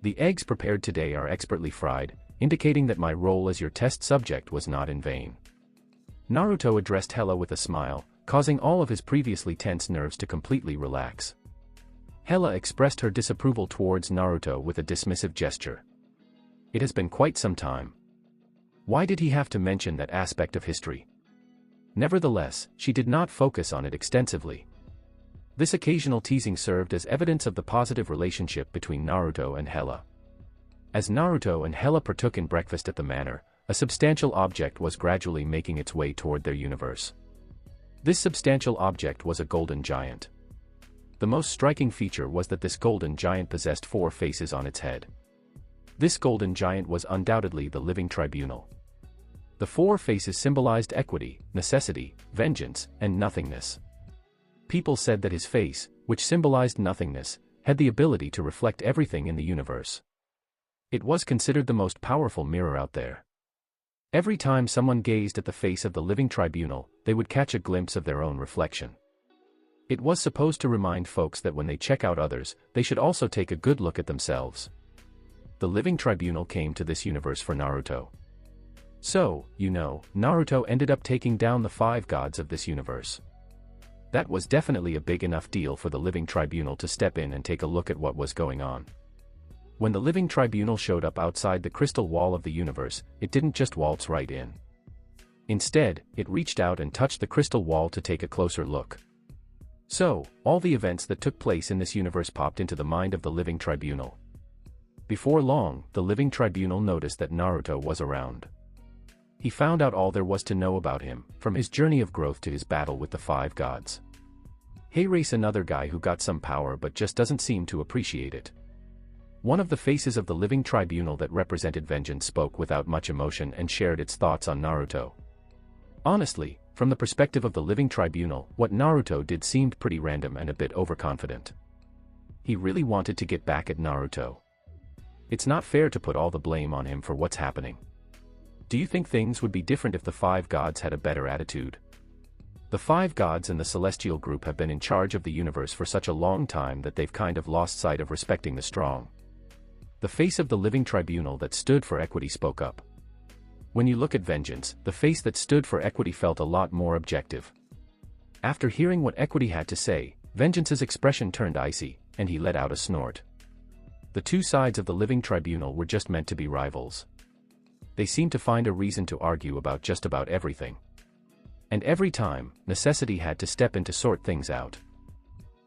Speaker 1: The eggs prepared today are expertly fried, indicating that my role as your test subject was not in vain. Naruto addressed Hela with a smile, causing all of his previously tense nerves to completely relax. Hela expressed her disapproval towards Naruto with a dismissive gesture. It has been quite some time. Why did he have to mention that aspect of history? Nevertheless, she did not focus on it extensively. This occasional teasing served as evidence of the positive relationship between Naruto and Hela. As Naruto and Hela partook in breakfast at the manor, a substantial object was gradually making its way toward their universe. This substantial object was a golden giant. The most striking feature was that this golden giant possessed 4 faces on its head. This golden giant was undoubtedly the living tribunal. The 4 faces symbolized equity, necessity, vengeance, and nothingness. People said that his face, which symbolized nothingness, had the ability to reflect everything in the universe. It was considered the most powerful mirror out there. Every time someone gazed at the face of the living tribunal, they would catch a glimpse of their own reflection. It was supposed to remind folks that when they check out others, they should also take a good look at themselves. The living tribunal came to this universe for Naruto. So, Naruto ended up taking down the 5 gods of this universe. That was definitely a big enough deal for the living tribunal to step in and take a look at what was going on. When the living tribunal showed up outside the crystal wall of the universe, it didn't just waltz right in. Instead, it reached out and touched the crystal wall to take a closer look. So, all the events that took place in this universe popped into the mind of the living tribunal. Before long, the living tribunal noticed that Naruto was around. He found out all there was to know about him, from his journey of growth to his battle with the 5 gods. Hey, race, another guy who got some power but just doesn't seem to appreciate it. One of the faces of the living tribunal that represented vengeance spoke without much emotion and shared its thoughts on Naruto. Honestly, from the perspective of the living tribunal, what Naruto did seemed pretty random and a bit overconfident. He really wanted to get back at Naruto. It's not fair to put all the blame on him for what's happening. Do you think things would be different if the 5 gods had a better attitude? The 5 gods and the celestial group have been in charge of the universe for such a long time that they've kind of lost sight of respecting the strong. The face of the living tribunal that stood for equity spoke up. When you look at vengeance, the face that stood for equity felt a lot more objective. After hearing what equity had to say, vengeance's expression turned icy, and he let out a snort. The 2 sides of the living tribunal were just meant to be rivals. They seemed to find a reason to argue about just about everything. And every time, necessity had to step in to sort things out.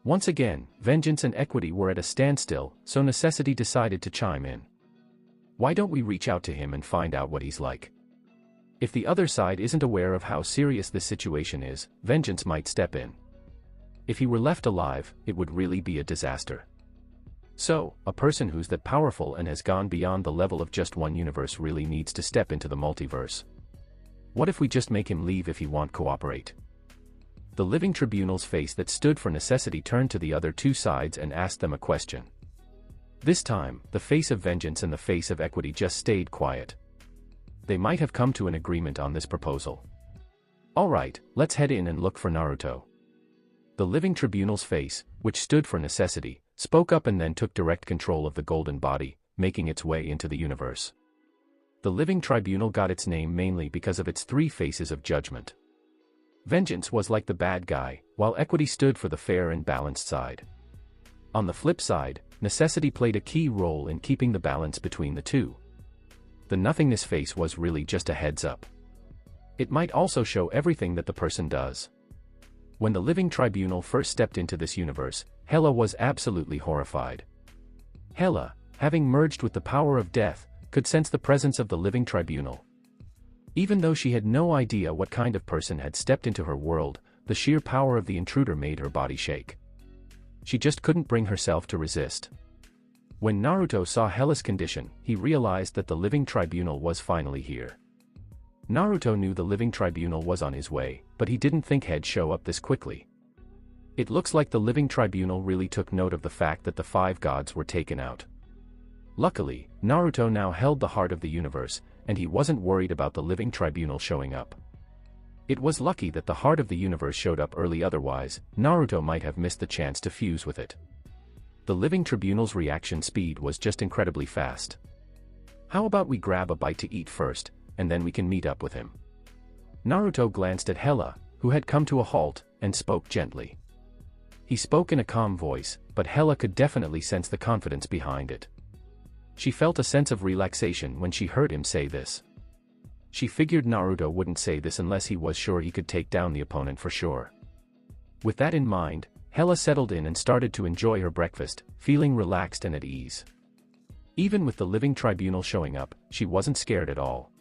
Speaker 1: Once again, vengeance and equity were at a standstill, so necessity decided to chime in. Why don't we reach out to him and find out what he's like? If the other side isn't aware of how serious this situation is, vengeance might step in. If he were left alive, it would really be a disaster. So, a person who's that powerful and has gone beyond the level of just one universe really needs to step into the multiverse. What if we just make him leave if he won't cooperate? The living tribunal's face that stood for necessity turned to the other 2 sides and asked them a question. This time, the face of vengeance and the face of equity just stayed quiet. They might have come to an agreement on this proposal. Alright, let's head in and look for Naruto. The living tribunal's face, which stood for necessity, spoke up and then took direct control of the golden body, making its way into the universe. The living tribunal got its name mainly because of its 3 faces of judgment. Vengeance was like the bad guy, while equity stood for the fair and balanced side. On the flip side, necessity played a key role in keeping the balance between the 2. The nothingness face was really just a heads up. It might also show everything that the person does. When the living tribunal first stepped into this universe, Hela was absolutely horrified. Hela, having merged with the power of death, could sense the presence of the living tribunal. Even though she had no idea what kind of person had stepped into her world, the sheer power of the intruder made her body shake. She just couldn't bring herself to resist. When Naruto saw Hela's condition, he realized that the living tribunal was finally here. Naruto knew the living tribunal was on his way, but he didn't think he'd show up this quickly. It looks like the living tribunal really took note of the fact that the 5 gods were taken out. Luckily, Naruto now held the heart of the universe, and he wasn't worried about the living tribunal showing up. It was lucky that the heart of the universe showed up early, otherwise, Naruto might have missed the chance to fuse with it. The living tribunal's reaction speed was just incredibly fast. How about we grab a bite to eat first, and then we can meet up with him? Naruto glanced at Hela, who had come to a halt, and spoke gently. He spoke in a calm voice, but Hela could definitely sense the confidence behind it. She felt a sense of relaxation when she heard him say this. She figured Naruto wouldn't say this unless he was sure he could take down the opponent for sure. With that in mind, Hela settled in and started to enjoy her breakfast, feeling relaxed and at ease. Even with the living tribunal showing up, she wasn't scared at all.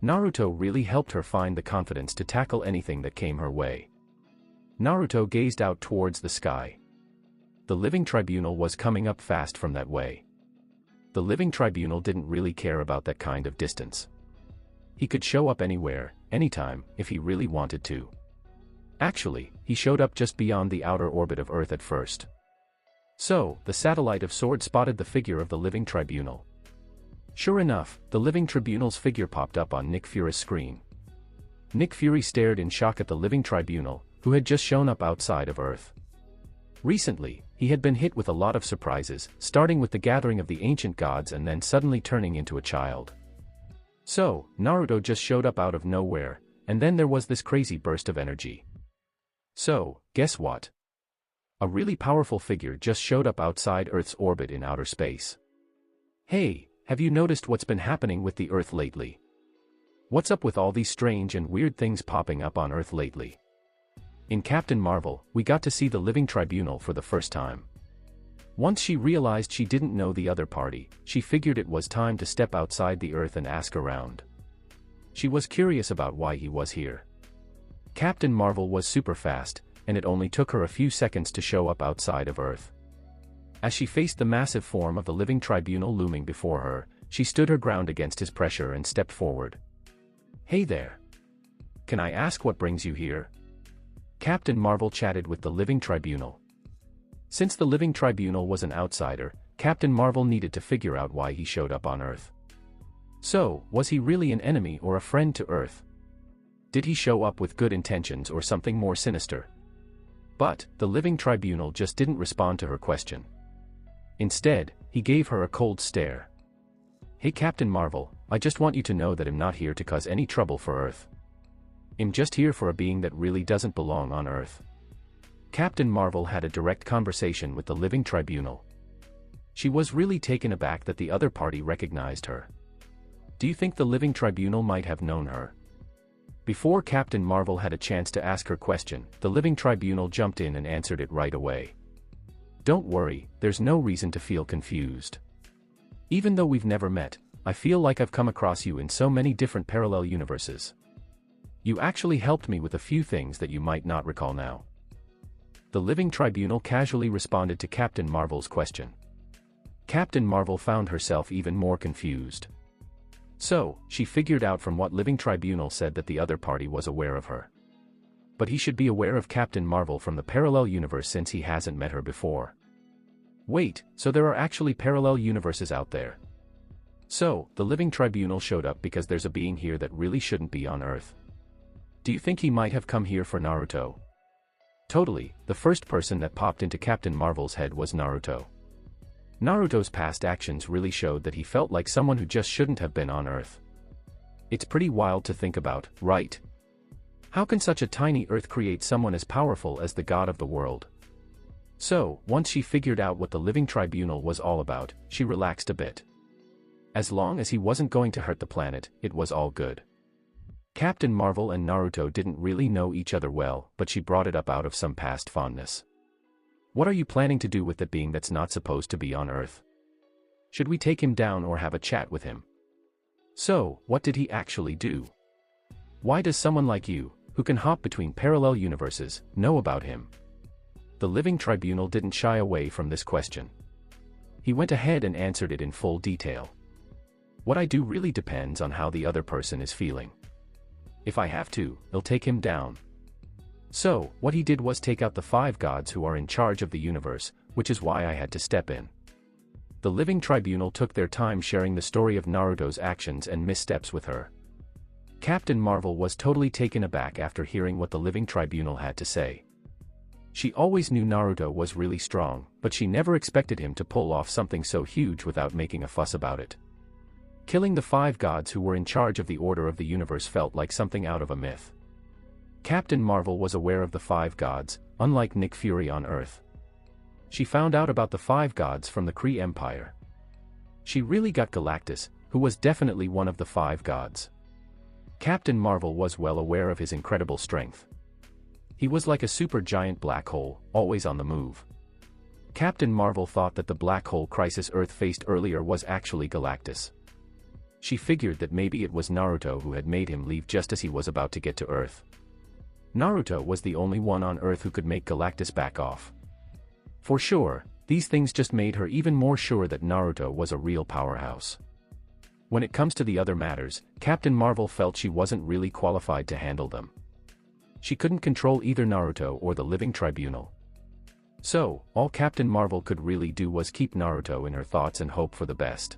Speaker 1: Naruto really helped her find the confidence to tackle anything that came her way. Naruto gazed out towards the sky. The living tribunal was coming up fast from that way. The living tribunal didn't really care about that kind of distance. He could show up anywhere, anytime, if he really wanted to. Actually, he showed up just beyond the outer orbit of Earth at first. So, the satellite of Sword spotted the figure of the living tribunal. Sure enough, the living tribunal's figure popped up on Nick Fury's screen. Nick Fury stared in shock at the living tribunal, who had just shown up outside of Earth. Recently, he had been hit with a lot of surprises, starting with the gathering of the ancient gods and then suddenly turning into a child. So, Naruto just showed up out of nowhere, and then there was this crazy burst of energy. So, guess what? A really powerful figure just showed up outside Earth's orbit in outer space. Hey, have you noticed what's been happening with the Earth lately? What's up with all these strange and weird things popping up on Earth lately? In Captain Marvel, we got to see the living tribunal for the first time. Once she realized she didn't know the other party, she figured it was time to step outside the Earth and ask around. She was curious about why he was here. Captain Marvel was super fast, and it only took her a few seconds to show up outside of Earth. As she faced the massive form of the living tribunal looming before her, she stood her ground against his pressure and stepped forward. Hey there. Can I ask what brings you here? Captain Marvel chatted with the living tribunal. Since the living tribunal was an outsider, Captain Marvel needed to figure out why he showed up on Earth. So, was he really an enemy or a friend to Earth? Did he show up with good intentions or something more sinister? But, the living tribunal just didn't respond to her question. Instead, he gave her a cold stare. Hey Captain Marvel, I just want you to know that I'm not here to cause any trouble for Earth. I'm just here for a being that really doesn't belong on Earth. Captain Marvel had a direct conversation with the living tribunal. She was really taken aback that the other party recognized her. Do you think the living tribunal might have known her? Before Captain Marvel had a chance to ask her question, the living tribunal jumped in and answered it right away. Don't worry, there's no reason to feel confused. Even though we've never met, I feel like I've come across you in so many different parallel universes. You actually helped me with a few things that you might not recall now. The living tribunal casually responded to Captain Marvel's question. Captain Marvel found herself even more confused. So, she figured out from what living tribunal said that the other party was aware of her. But he should be aware of Captain Marvel from the parallel universe since he hasn't met her before. Wait, so there are actually parallel universes out there? So, the living tribunal showed up because there's a being here that really shouldn't be on Earth. Do you think he might have come here for Naruto? Totally, the first person that popped into Captain Marvel's head was Naruto. Naruto's past actions really showed that he felt like someone who just shouldn't have been on Earth. It's pretty wild to think about, right? How can such a tiny Earth create someone as powerful as the god of the world? So, once she figured out what the living tribunal was all about, she relaxed a bit. As long as he wasn't going to hurt the planet, it was all good. Captain Marvel and Naruto didn't really know each other well, but she brought it up out of some past fondness. What are you planning to do with the being that's not supposed to be on Earth? Should we take him down or have a chat with him? So, what did he actually do? Why does someone like you, who can hop between parallel universes, know about him? The living tribunal didn't shy away from this question. He went ahead and answered it in full detail. What I do really depends on how the other person is feeling. If I have to, I'll take him down. So, what he did was take out the 5 gods who are in charge of the universe, which is why I had to step in. The living tribunal took their time sharing the story of Naruto's actions and missteps with her. Captain Marvel was totally taken aback after hearing what the living tribunal had to say. She always knew Naruto was really strong, but she never expected him to pull off something so huge without making a fuss about it. Killing the 5 gods who were in charge of the order of the universe felt like something out of a myth. Captain Marvel was aware of the five gods, unlike Nick Fury on Earth. She found out about the five gods from the Kree Empire. She really got Galactus, who was definitely one of the five gods. Captain Marvel was well aware of his incredible strength. He was like a supergiant black hole, always on the move. Captain Marvel thought that the black hole crisis Earth faced earlier was actually Galactus. She figured that maybe it was Naruto who had made him leave just as he was about to get to Earth. Naruto was the only one on Earth who could make Galactus back off. For sure, these things just made her even more sure that Naruto was a real powerhouse. When it comes to the other matters, Captain Marvel felt she wasn't really qualified to handle them. She couldn't control either Naruto or the Living Tribunal. So, all Captain Marvel could really do was keep Naruto in her thoughts and hope for the best.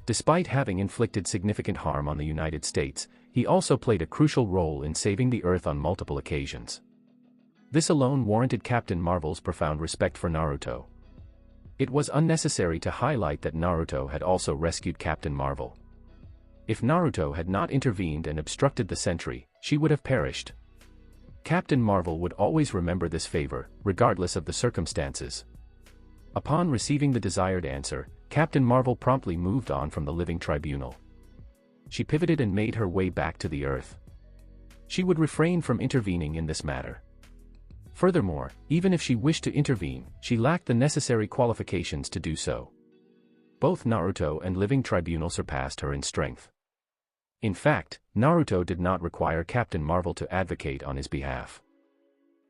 Speaker 1: Despite having inflicted significant harm on the United States, he also played a crucial role in saving the Earth on multiple occasions. This alone warranted Captain Marvel's profound respect for Naruto. It was unnecessary to highlight that Naruto had also rescued Captain Marvel. If Naruto had not intervened and obstructed the sentry, she would have perished. Captain Marvel would always remember this favor, regardless of the circumstances. Upon receiving the desired answer, Captain Marvel promptly moved on from the Living Tribunal. She pivoted and made her way back to the Earth. She would refrain from intervening in this matter. Furthermore, even if she wished to intervene, she lacked the necessary qualifications to do so. Both Naruto and Living Tribunal surpassed her in strength. In fact, Naruto did not require Captain Marvel to advocate on his behalf.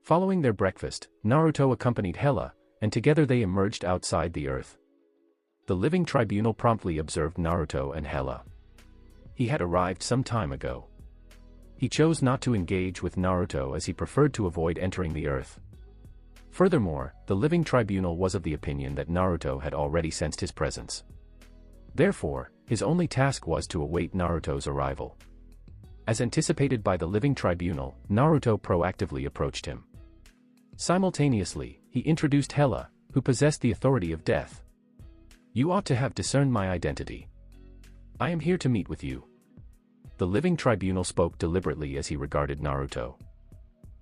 Speaker 1: Following their breakfast, Naruto accompanied Hela, and together they emerged outside the Earth. The Living Tribunal promptly observed Naruto and Hela. He had arrived some time ago. He chose not to engage with Naruto as he preferred to avoid entering the Earth. Furthermore, the Living Tribunal was of the opinion that Naruto had already sensed his presence. Therefore, his only task was to await Naruto's arrival. As anticipated by the Living Tribunal, Naruto proactively approached him. Simultaneously, he introduced Hela, who possessed the authority of death. "You ought to have discerned my identity. I am here to meet with you." The Living Tribunal spoke deliberately as he regarded Naruto.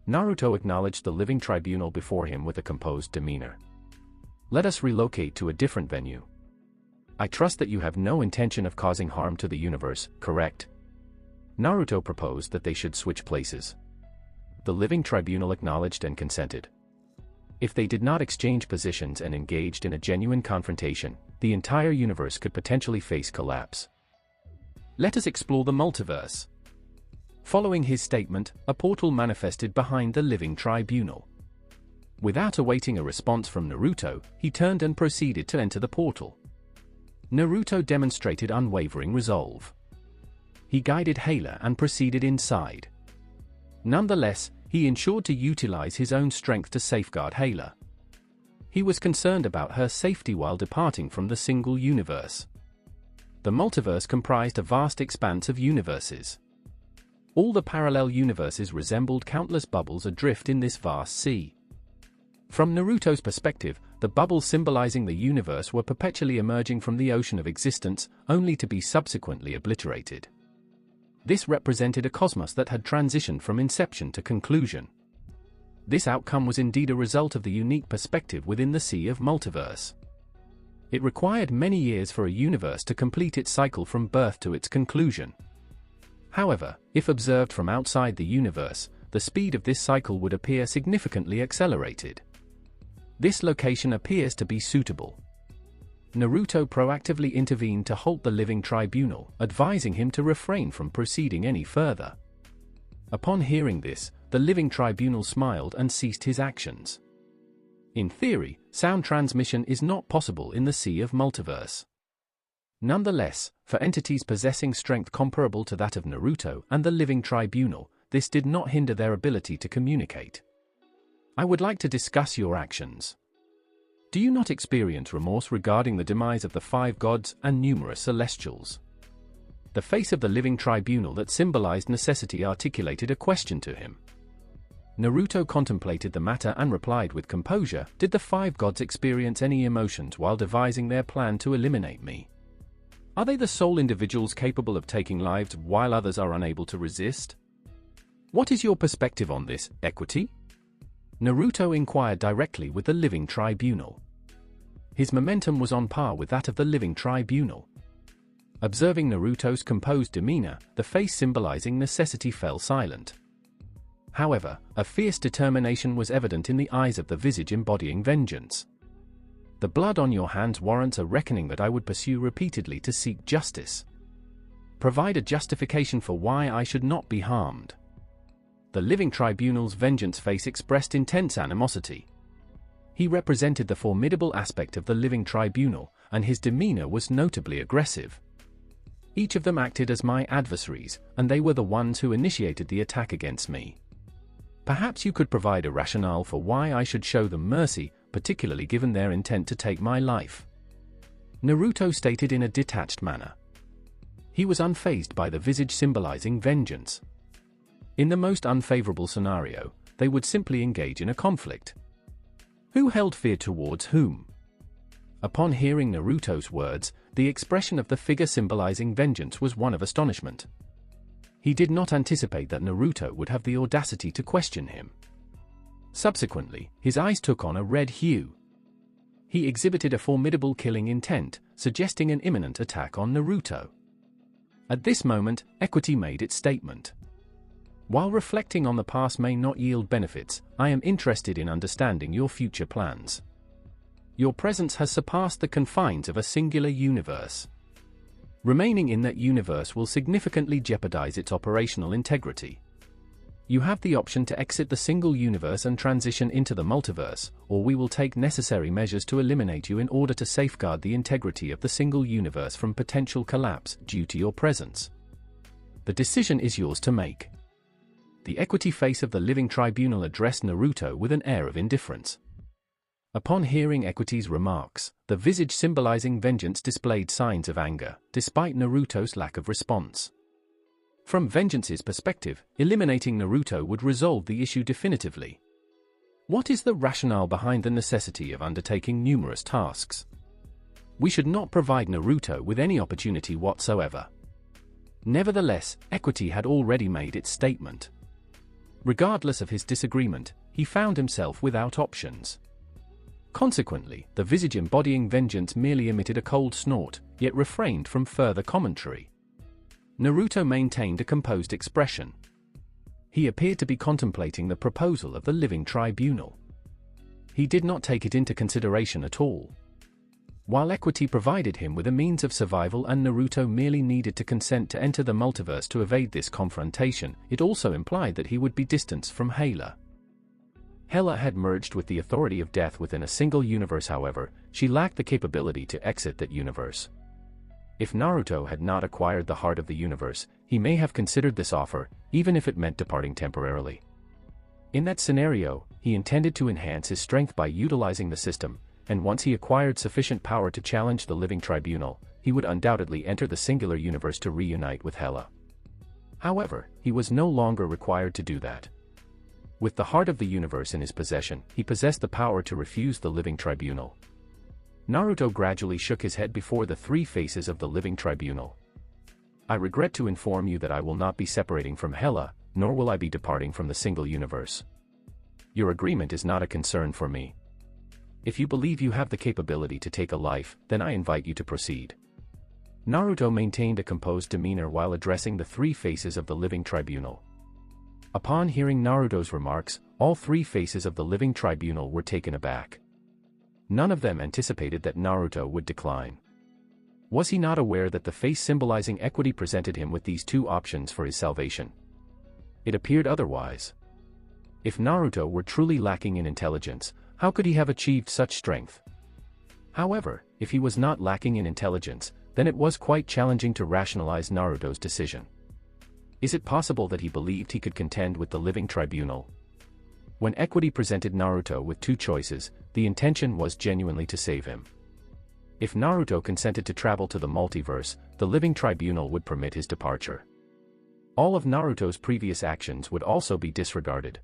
Speaker 1: Naruto acknowledged the Living Tribunal before him with a composed demeanor. "Let us relocate to a different venue. I trust that you have no intention of causing harm to the universe, correct?" Naruto proposed that they should switch places. The Living Tribunal acknowledged and consented. If they did not exchange positions and engaged in a genuine confrontation, the entire universe could potentially face collapse. "Let us explore the multiverse." Following his statement, a portal manifested behind the Living Tribunal. Without awaiting a response from Naruto, he turned and proceeded to enter the portal. Naruto demonstrated unwavering resolve. He guided Hela and proceeded inside. Nonetheless, he ensured to utilize his own strength to safeguard Hela. He was concerned about her safety while departing from the single universe. The multiverse comprised a vast expanse of universes. All the parallel universes resembled countless bubbles adrift in this vast sea. From Naruto's perspective, the bubbles symbolizing the universe were perpetually emerging from the ocean of existence, only to be subsequently obliterated. This represented a cosmos that had transitioned from inception to conclusion. This outcome was indeed a result of the unique perspective within the sea of multiverse. It required many years for a universe to complete its cycle from birth to its conclusion. However, if observed from outside the universe, the speed of this cycle would appear significantly accelerated. This location appears to be suitable. Naruto proactively intervened to halt the Living Tribunal, advising him to refrain from proceeding any further. Upon hearing this, the Living Tribunal smiled and ceased his actions. In theory, sound transmission is not possible in the sea of multiverse. Nonetheless, for entities possessing strength comparable to that of Naruto and the Living Tribunal, this did not hinder their ability to communicate. "I would like to discuss your actions. Do you not experience remorse regarding the demise of the five gods and numerous celestials?" The face of the Living Tribunal that symbolized necessity articulated a question to him. Naruto contemplated the matter and replied with composure, "Did the five gods experience any emotions while devising their plan to eliminate me? Are they the sole individuals capable of taking lives while others are unable to resist?" What is your perspective on this, Equity? Naruto inquired directly with the Living Tribunal. His momentum was on par with that of the Living Tribunal. Observing Naruto's composed demeanor, the face symbolizing necessity fell silent. However, a fierce determination was evident in the eyes of the visage embodying vengeance. The blood on your hands warrants a reckoning that I would pursue repeatedly to seek justice. Provide a justification for why I should not be harmed. The Living Tribunal's vengeance face expressed intense animosity. He represented the formidable aspect of the Living Tribunal, and his demeanor was notably aggressive. Each of them acted as my adversaries, and they were the ones who initiated the attack against me. Perhaps you could provide a rationale for why I should show them mercy, particularly given their intent to take my life. Naruto stated in a detached manner. He was unfazed by the visage symbolizing vengeance. In the most unfavorable scenario, they would simply engage in a conflict. Who held fear towards whom? Upon hearing Naruto's words, the expression of the figure symbolizing vengeance was one of astonishment. He did not anticipate that Naruto would have the audacity to question him. Subsequently, his eyes took on a red hue. He exhibited a formidable killing intent, suggesting an imminent attack on Naruto. At this moment, Equity made its statement. While reflecting on the past may not yield benefits, I am interested in understanding your future plans. Your presence has surpassed the confines of a singular universe. Remaining in that universe will significantly jeopardize its operational integrity. You have the option to exit the single universe and transition into the multiverse, or we will take necessary measures to eliminate you in order to safeguard the integrity of the single universe from potential collapse due to your presence. The decision is yours to make. The Equity face of the Living Tribunal addressed Naruto with an air of indifference. Upon hearing Equity's remarks, the visage symbolizing vengeance displayed signs of anger, despite Naruto's lack of response. From Vengeance's perspective, eliminating Naruto would resolve the issue definitively. What is the rationale behind the necessity of undertaking numerous tasks? We should not provide Naruto with any opportunity whatsoever. Nevertheless, Equity had already made its statement. Regardless of his disagreement, he found himself without options. Consequently, the visage embodying vengeance merely emitted a cold snort, yet refrained from further commentary. Naruto maintained a composed expression. He appeared to be contemplating the proposal of the Living Tribunal. He did not take it into consideration at all. While Equity provided him with a means of survival and Naruto merely needed to consent to enter the multiverse to evade this confrontation, it also implied that he would be distanced from Hela. Hela had merged with the authority of death within a single universe. However, she lacked the capability to exit that universe. If Naruto had not acquired the heart of the universe, he may have considered this offer, even if it meant departing temporarily. In that scenario, he intended to enhance his strength by utilizing the system, and once he acquired sufficient power to challenge the Living Tribunal, he would undoubtedly enter the singular universe to reunite with Hela. However, he was no longer required to do that. With the heart of the universe in his possession, he possessed the power to refuse the Living Tribunal. Naruto gradually shook his head before the three faces of the Living Tribunal. I regret to inform you that I will not be separating from Hela, nor will I be departing from the single universe. Your agreement is not a concern for me. If you believe you have the capability to take a life, then I invite you to proceed. Naruto maintained a composed demeanor while addressing the three faces of the Living Tribunal. Upon hearing Naruto's remarks, all three faces of the Living Tribunal were taken aback. None of them anticipated that Naruto would decline. Was he not aware that the face symbolizing Equity presented him with these two options for his salvation? It appeared otherwise. If Naruto were truly lacking in intelligence, how could he have achieved such strength? However, if he was not lacking in intelligence, then it was quite challenging to rationalize Naruto's decision. Is it possible that he believed he could contend with the Living Tribunal? When Equity presented Naruto with two choices, the intention was genuinely to save him. If Naruto consented to travel to the multiverse, the Living Tribunal would permit his departure. All of Naruto's previous actions would also be disregarded.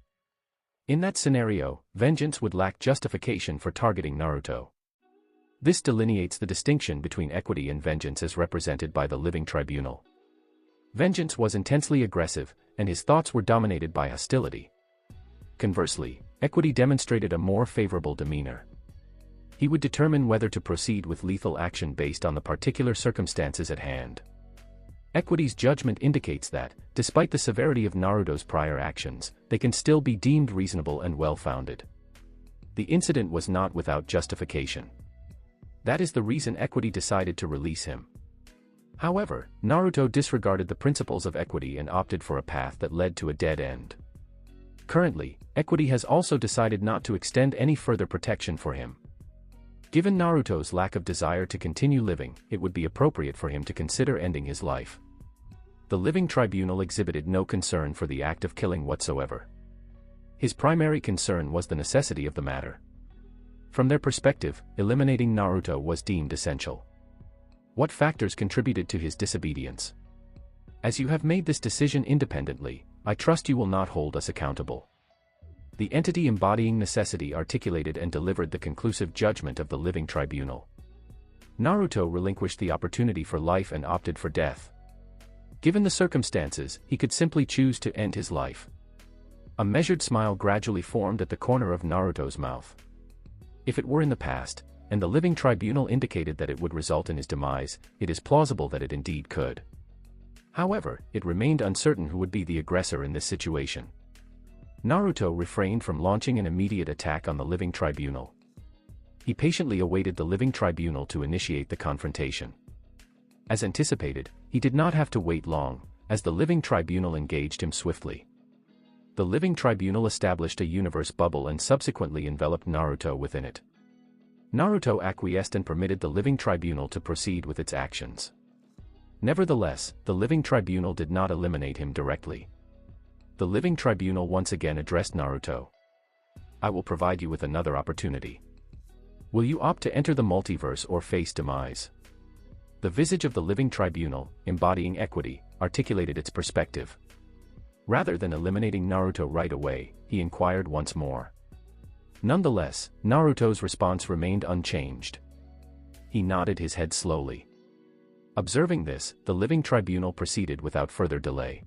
Speaker 1: In that scenario, vengeance would lack justification for targeting Naruto. This delineates the distinction between Equity and vengeance as represented by the Living Tribunal. Vengeance was intensely aggressive, and his thoughts were dominated by hostility. Conversely, Equity demonstrated a more favorable demeanor. He would determine whether to proceed with lethal action based on the particular circumstances at hand. Equity's judgment indicates that, despite the severity of Naruto's prior actions, they can still be deemed reasonable and well-founded. The incident was not without justification. That is the reason Equity decided to release him. However, Naruto disregarded the principles of equity and opted for a path that led to a dead end. Currently, Equity has also decided not to extend any further protection for him. Given Naruto's lack of desire to continue living, it would be appropriate for him to consider ending his life. The Living Tribunal exhibited no concern for the act of killing whatsoever. His primary concern was the necessity of the matter. From their perspective, eliminating Naruto was deemed essential. What factors contributed to his disobedience? As you have made this decision independently, I trust you will not hold us accountable. The entity embodying necessity articulated and delivered the conclusive judgment of the Living Tribunal. Naruto relinquished the opportunity for life and opted for death. Given the circumstances, he could simply choose to end his life. A measured smile gradually formed at the corner of Naruto's mouth. If it were in the past, and the Living Tribunal indicated that it would result in his demise, it is plausible that it indeed could. However, it remained uncertain who would be the aggressor in this situation. Naruto refrained from launching an immediate attack on the Living Tribunal. He patiently awaited the Living Tribunal to initiate the confrontation. As anticipated, he did not have to wait long, as the Living Tribunal engaged him swiftly. The Living Tribunal established a universe bubble and subsequently enveloped Naruto within it. Naruto acquiesced and permitted the Living Tribunal to proceed with its actions. Nevertheless, the Living Tribunal did not eliminate him directly. The Living Tribunal once again addressed Naruto. I will provide you with another opportunity. Will you opt to enter the multiverse or face demise? The visage of the Living Tribunal, embodying equity, articulated its perspective. Rather than eliminating Naruto right away, he inquired once more. Nonetheless, Naruto's response remained unchanged. He nodded his head slowly. Observing this, the Living Tribunal proceeded without further delay.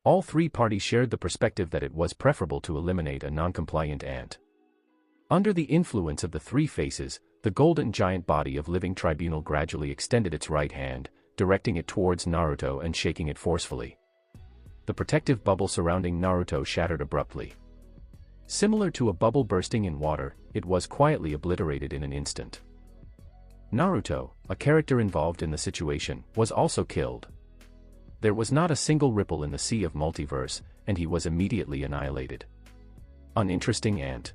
Speaker 1: All three parties shared the perspective that it was preferable to eliminate a non-compliant ant. Under the influence of the three faces, the golden giant body of Living Tribunal gradually extended its right hand, directing it towards Naruto and shaking it forcefully. The protective bubble surrounding Naruto shattered abruptly. Similar to a bubble bursting in water, it was quietly obliterated in an instant. Naruto, a character involved in the situation, was also killed. There was not a single ripple in the sea of multiverse, and he was immediately annihilated. Uninteresting ant.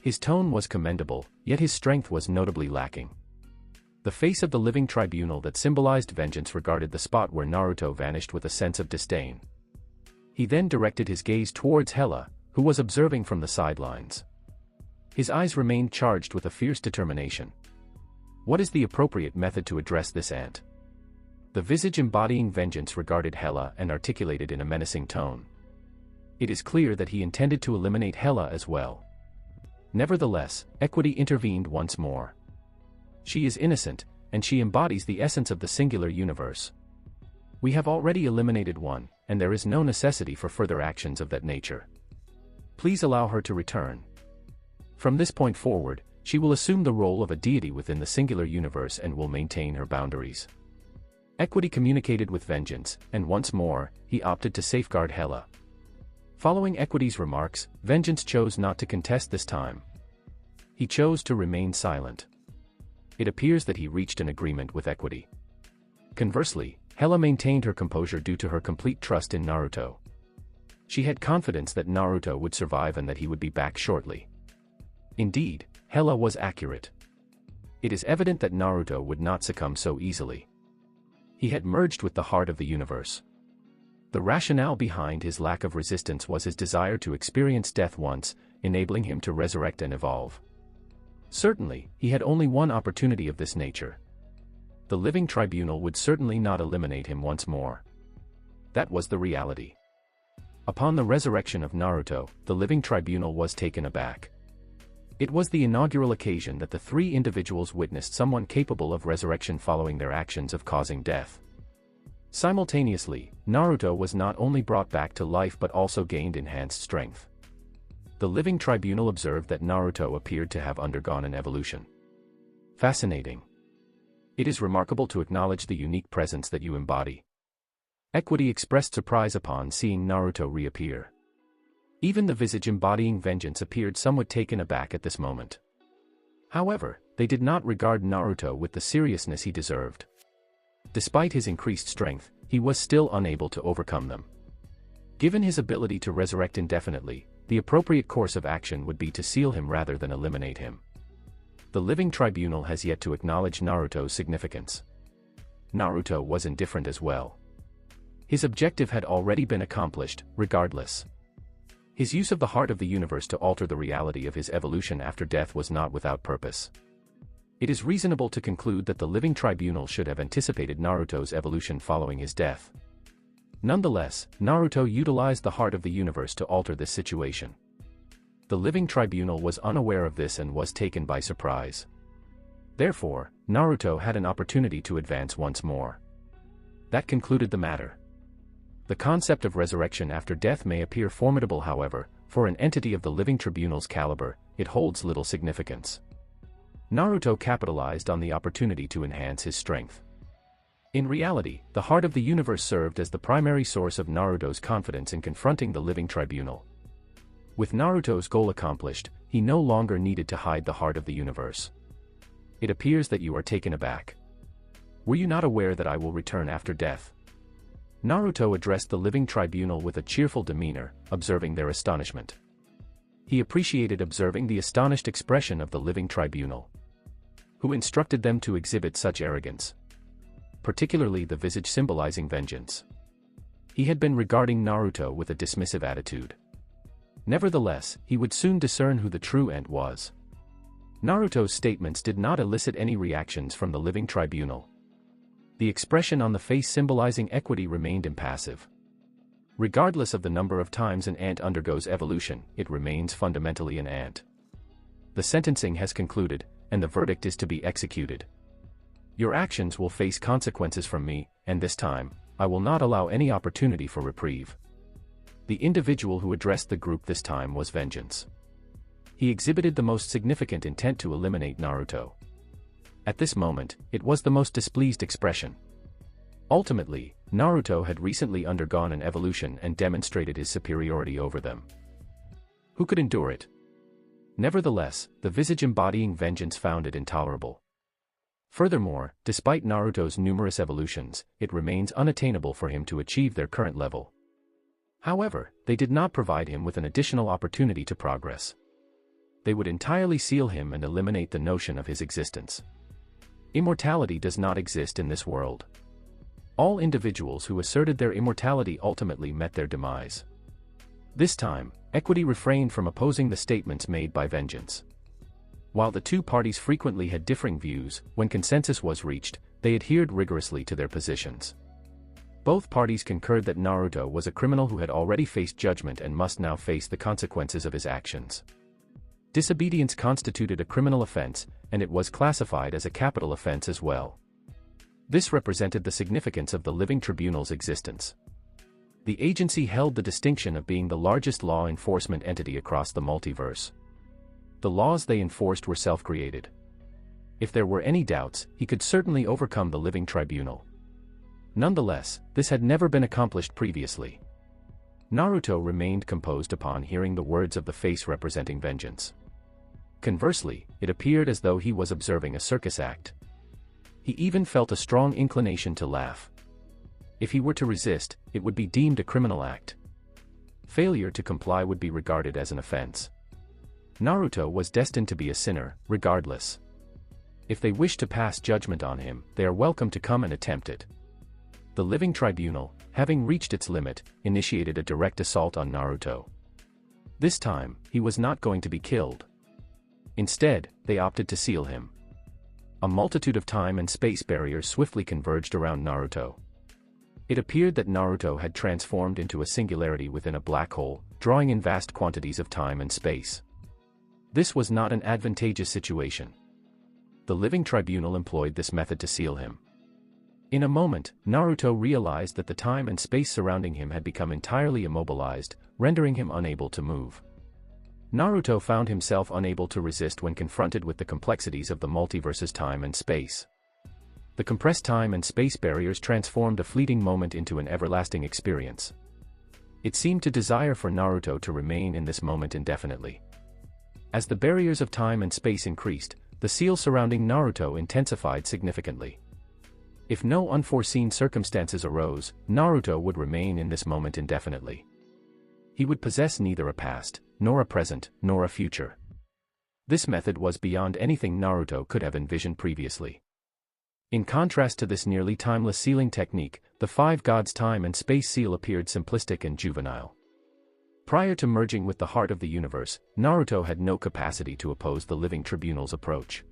Speaker 1: His tone was commendable, yet his strength was notably lacking. The face of the Living Tribunal that symbolized vengeance regarded the spot where Naruto vanished with a sense of disdain. He then directed his gaze towards Hela, who was observing from the sidelines. His eyes remained charged with a fierce determination. What is the appropriate method to address this ant? The visage embodying vengeance regarded Hela and articulated in a menacing tone. It is clear that he intended to eliminate Hela as well. Nevertheless, equity intervened once more. She is innocent, and she embodies the essence of the singular universe. We have already eliminated one, and there is no necessity for further actions of that nature. Please allow her to return. From this point forward, she will assume the role of a deity within the singular universe and will maintain her boundaries. Equity communicated with vengeance, and once more, he opted to safeguard Hela. Following Equity's remarks, Vengeance chose not to contest this time. He chose to remain silent. It appears that he reached an agreement with Equity. Conversely, Hela maintained her composure due to her complete trust in Naruto. She had confidence that Naruto would survive and that he would be back shortly. Indeed, Hela was accurate. It is evident that Naruto would not succumb so easily. He had merged with the heart of the universe. The rationale behind his lack of resistance was his desire to experience death once, enabling him to resurrect and evolve. Certainly, he had only one opportunity of this nature. The Living Tribunal would certainly not eliminate him once more. That was the reality. Upon the resurrection of Naruto, the Living Tribunal was taken aback. It was the inaugural occasion that the three individuals witnessed someone capable of resurrection following their actions of causing death. Simultaneously, Naruto was not only brought back to life but also gained enhanced strength. The living tribunal observed that Naruto appeared to have undergone an evolution. Fascinating. It is remarkable to acknowledge the unique presence that you embody. Equity expressed surprise upon seeing Naruto reappear. Even the visage embodying vengeance appeared somewhat taken aback at this moment. However, they did not regard Naruto with the seriousness he deserved. Despite his increased strength, he was still unable to overcome them. Given his ability to resurrect indefinitely, the appropriate course of action would be to seal him rather than eliminate him. The living tribunal has yet to acknowledge Naruto's significance. Naruto was indifferent as well. His objective had already been accomplished, regardless. His use of the heart of the universe to alter the reality of his evolution after death was not without purpose. It is reasonable to conclude that the living tribunal should have anticipated Naruto's evolution following his death. Nonetheless, Naruto utilized the heart of the universe to alter this situation. The living tribunal was unaware of this and was taken by surprise. Therefore, Naruto had an opportunity to advance once more. That concluded the matter. The concept of resurrection after death may appear formidable, however, for an entity of the living tribunal's caliber, it holds little significance. Naruto capitalized on the opportunity to enhance his strength. In reality, the heart of the universe served as the primary source of Naruto's confidence in confronting the living tribunal. With Naruto's goal accomplished, he no longer needed to hide the heart of the universe. It appears that you are taken aback. Were you not aware that I will return after death? Naruto addressed the living tribunal with a cheerful demeanor, observing their astonishment. He appreciated observing the astonished expression of the living tribunal. Who instructed them to exhibit such arrogance? Particularly the visage symbolizing vengeance. He had been regarding Naruto with a dismissive attitude. Nevertheless, he would soon discern who the true ant was. Naruto's statements did not elicit any reactions from the living tribunal. The expression on the face symbolizing equity remained impassive. Regardless of the number of times an ant undergoes evolution, it remains fundamentally an ant. The sentencing has concluded, and the verdict is to be executed. Your actions will face consequences from me, and this time, I will not allow any opportunity for reprieve. The individual who addressed the group this time was Vengeance. He exhibited the most significant intent to eliminate Naruto. At this moment, it was the most displeased expression. Ultimately, Naruto had recently undergone an evolution and demonstrated his superiority over them. Who could endure it? Nevertheless, the visage embodying vengeance found it intolerable. Furthermore, despite Naruto's numerous evolutions, it remains unattainable for him to achieve their current level. However, they did not provide him with an additional opportunity to progress. They would entirely seal him and eliminate the notion of his existence. Immortality does not exist in this world. All individuals who asserted their immortality ultimately met their demise. This time, equity refrained from opposing the statements made by Vengeance. While the two parties frequently had differing views, when consensus was reached, they adhered rigorously to their positions. Both parties concurred that Naruto was a criminal who had already faced judgment and must now face the consequences of his actions. Disobedience constituted a criminal offense, and it was classified as a capital offense as well. This represented the significance of the living tribunal's existence. The agency held the distinction of being the largest law enforcement entity across the multiverse. The laws they enforced were self-created. If there were any doubts, he could certainly overcome the living tribunal. Nonetheless, this had never been accomplished previously. Naruto remained composed upon hearing the words of the face representing Vengeance. Conversely, it appeared as though he was observing a circus act. He even felt a strong inclination to laugh. If he were to resist, it would be deemed a criminal act. Failure to comply would be regarded as an offense. Naruto was destined to be a sinner, regardless. If they wish to pass judgment on him, they are welcome to come and attempt it. The living tribunal, having reached its limit, initiated a direct assault on Naruto. This time, he was not going to be killed. Instead, they opted to seal him. A multitude of time and space barriers swiftly converged around Naruto. It appeared that Naruto had transformed into a singularity within a black hole, drawing in vast quantities of time and space. This was not an advantageous situation. The living tribunal employed this method to seal him. In a moment, Naruto realized that the time and space surrounding him had become entirely immobilized, rendering him unable to move. Naruto found himself unable to resist when confronted with the complexities of the multiverse's time and space. The compressed time and space barriers transformed a fleeting moment into an everlasting experience. It seemed to desire for Naruto to remain in this moment indefinitely. As the barriers of time and space increased, the seal surrounding Naruto intensified significantly. If no unforeseen circumstances arose, Naruto would remain in this moment indefinitely. He would possess neither a past, nor a present, nor a future. This method was beyond anything Naruto could have envisioned previously. In contrast to this nearly timeless sealing technique, the Five Gods' time and space seal appeared simplistic and juvenile. Prior to merging with the heart of the universe, Naruto had no capacity to oppose the Living Tribunal's approach.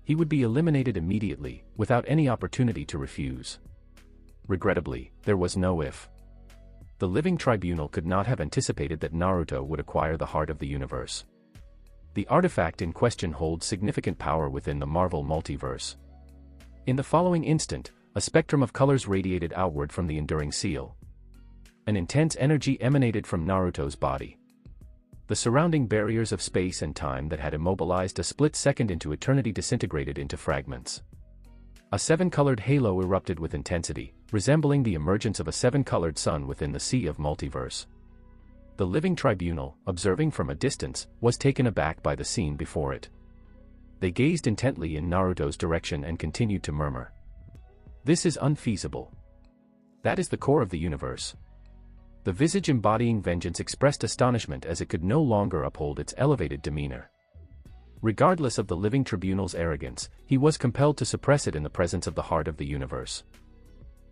Speaker 1: He would be eliminated immediately, without any opportunity to refuse. Regrettably, there was no if. The Living Tribunal could not have anticipated that Naruto would acquire the heart of the universe. The artifact in question holds significant power within the Marvel multiverse. In the following instant, a spectrum of colors radiated outward from the enduring seal. An intense energy emanated from Naruto's body. The surrounding barriers of space and time that had immobilized a split second into eternity disintegrated into fragments. A seven-colored halo erupted with intensity, resembling the emergence of a seven-colored sun within the sea of multiverse. The Living Tribunal, observing from a distance, was taken aback by the scene before it. They gazed intently in Naruto's direction and continued to murmur. "This is unfeasible. That is the core of the universe." The visage embodying vengeance expressed astonishment as it could no longer uphold its elevated demeanor. Regardless of the Living Tribunal's arrogance, he was compelled to suppress it in the presence of the heart of the universe.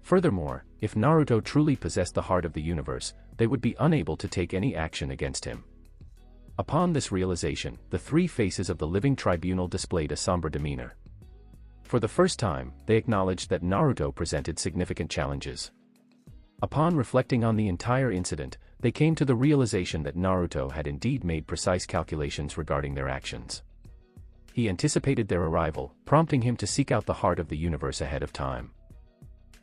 Speaker 1: Furthermore, if Naruto truly possessed the heart of the universe, they would be unable to take any action against him. Upon this realization, the three faces of the Living Tribunal displayed a somber demeanor. For the first time, they acknowledged that Naruto presented significant challenges. Upon reflecting on the entire incident, they came to the realization that Naruto had indeed made precise calculations regarding their actions. He anticipated their arrival, prompting him to seek out the heart of the universe ahead of time.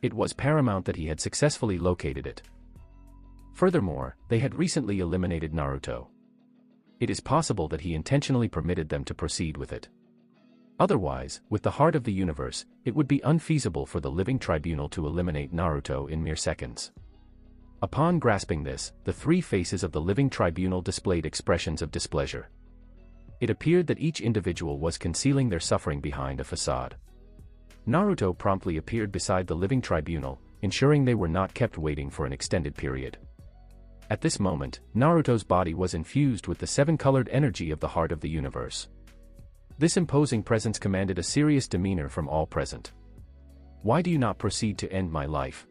Speaker 1: It was paramount that he had successfully located it. Furthermore, they had recently eliminated Naruto. It is possible that he intentionally permitted them to proceed with it. Otherwise, with the heart of the universe, it would be unfeasible for the Living Tribunal to eliminate Naruto in mere seconds. Upon grasping this, the three faces of the Living Tribunal displayed expressions of displeasure. It appeared that each individual was concealing their suffering behind a facade. Naruto promptly appeared beside the Living Tribunal, ensuring they were not kept waiting for an extended period. At this moment, Naruto's body was infused with the seven-colored energy of the heart of the universe. This imposing presence commanded a serious demeanor from all present. "Why do you not proceed to end my life?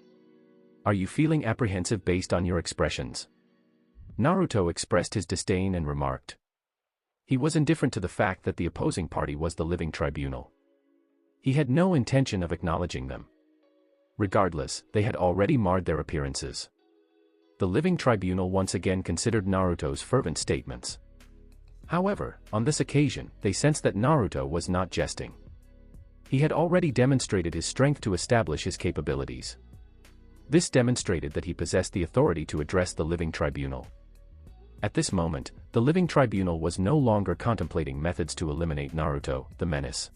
Speaker 1: Are you feeling apprehensive based on your expressions?" Naruto expressed his disdain and remarked. He was indifferent to the fact that the opposing party was the Living Tribunal. He had no intention of acknowledging them. Regardless, they had already marred their appearances. The Living Tribunal once again considered Naruto's fervent statements. However, on this occasion, they sensed that Naruto was not jesting. He had already demonstrated his strength to establish his capabilities. This demonstrated that he possessed the authority to address the Living Tribunal. At this moment, the Living Tribunal was no longer contemplating methods to eliminate Naruto, the menace.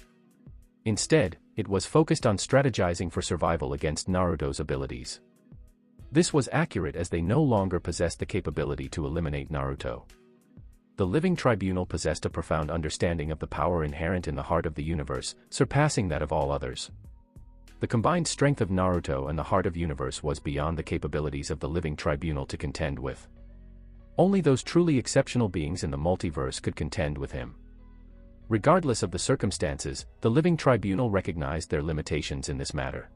Speaker 1: Instead, it was focused on strategizing for survival against Naruto's abilities. This was accurate as they no longer possessed the capability to eliminate Naruto. The Living Tribunal possessed a profound understanding of the power inherent in the heart of the universe, surpassing that of all others. The combined strength of Naruto and the heart of the universe was beyond the capabilities of the Living Tribunal to contend with. Only those truly exceptional beings in the multiverse could contend with him. Regardless of the circumstances, the Living Tribunal recognized their limitations in this matter.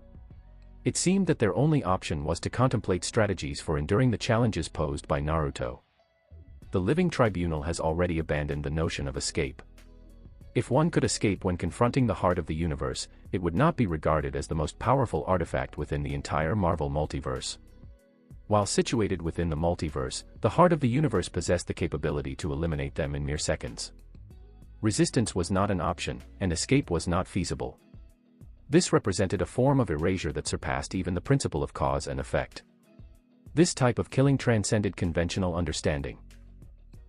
Speaker 1: It seemed that their only option was to contemplate strategies for enduring the challenges posed by Naruto. The Living Tribunal has already abandoned the notion of escape. If one could escape when confronting the heart of the universe, it would not be regarded as the most powerful artifact within the entire Marvel multiverse. While situated within the multiverse, the heart of the universe possessed the capability to eliminate them in mere seconds. Resistance was not an option, and escape was not feasible. This represented a form of erasure that surpassed even the principle of cause and effect. This type of killing transcended conventional understanding.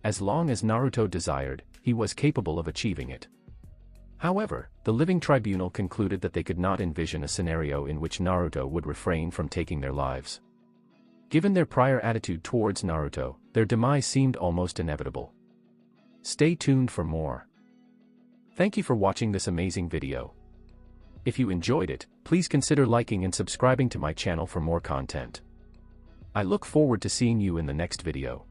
Speaker 1: As long as Naruto desired, he was capable of achieving it. However, the living tribunal concluded that they could not envision a scenario in which Naruto would refrain from taking their lives. Given their prior attitude towards Naruto, their demise seemed almost inevitable. Stay tuned for more. Thank you for watching this amazing video. If you enjoyed it, please consider liking and subscribing to my channel for more content. I look forward to seeing you in the next video.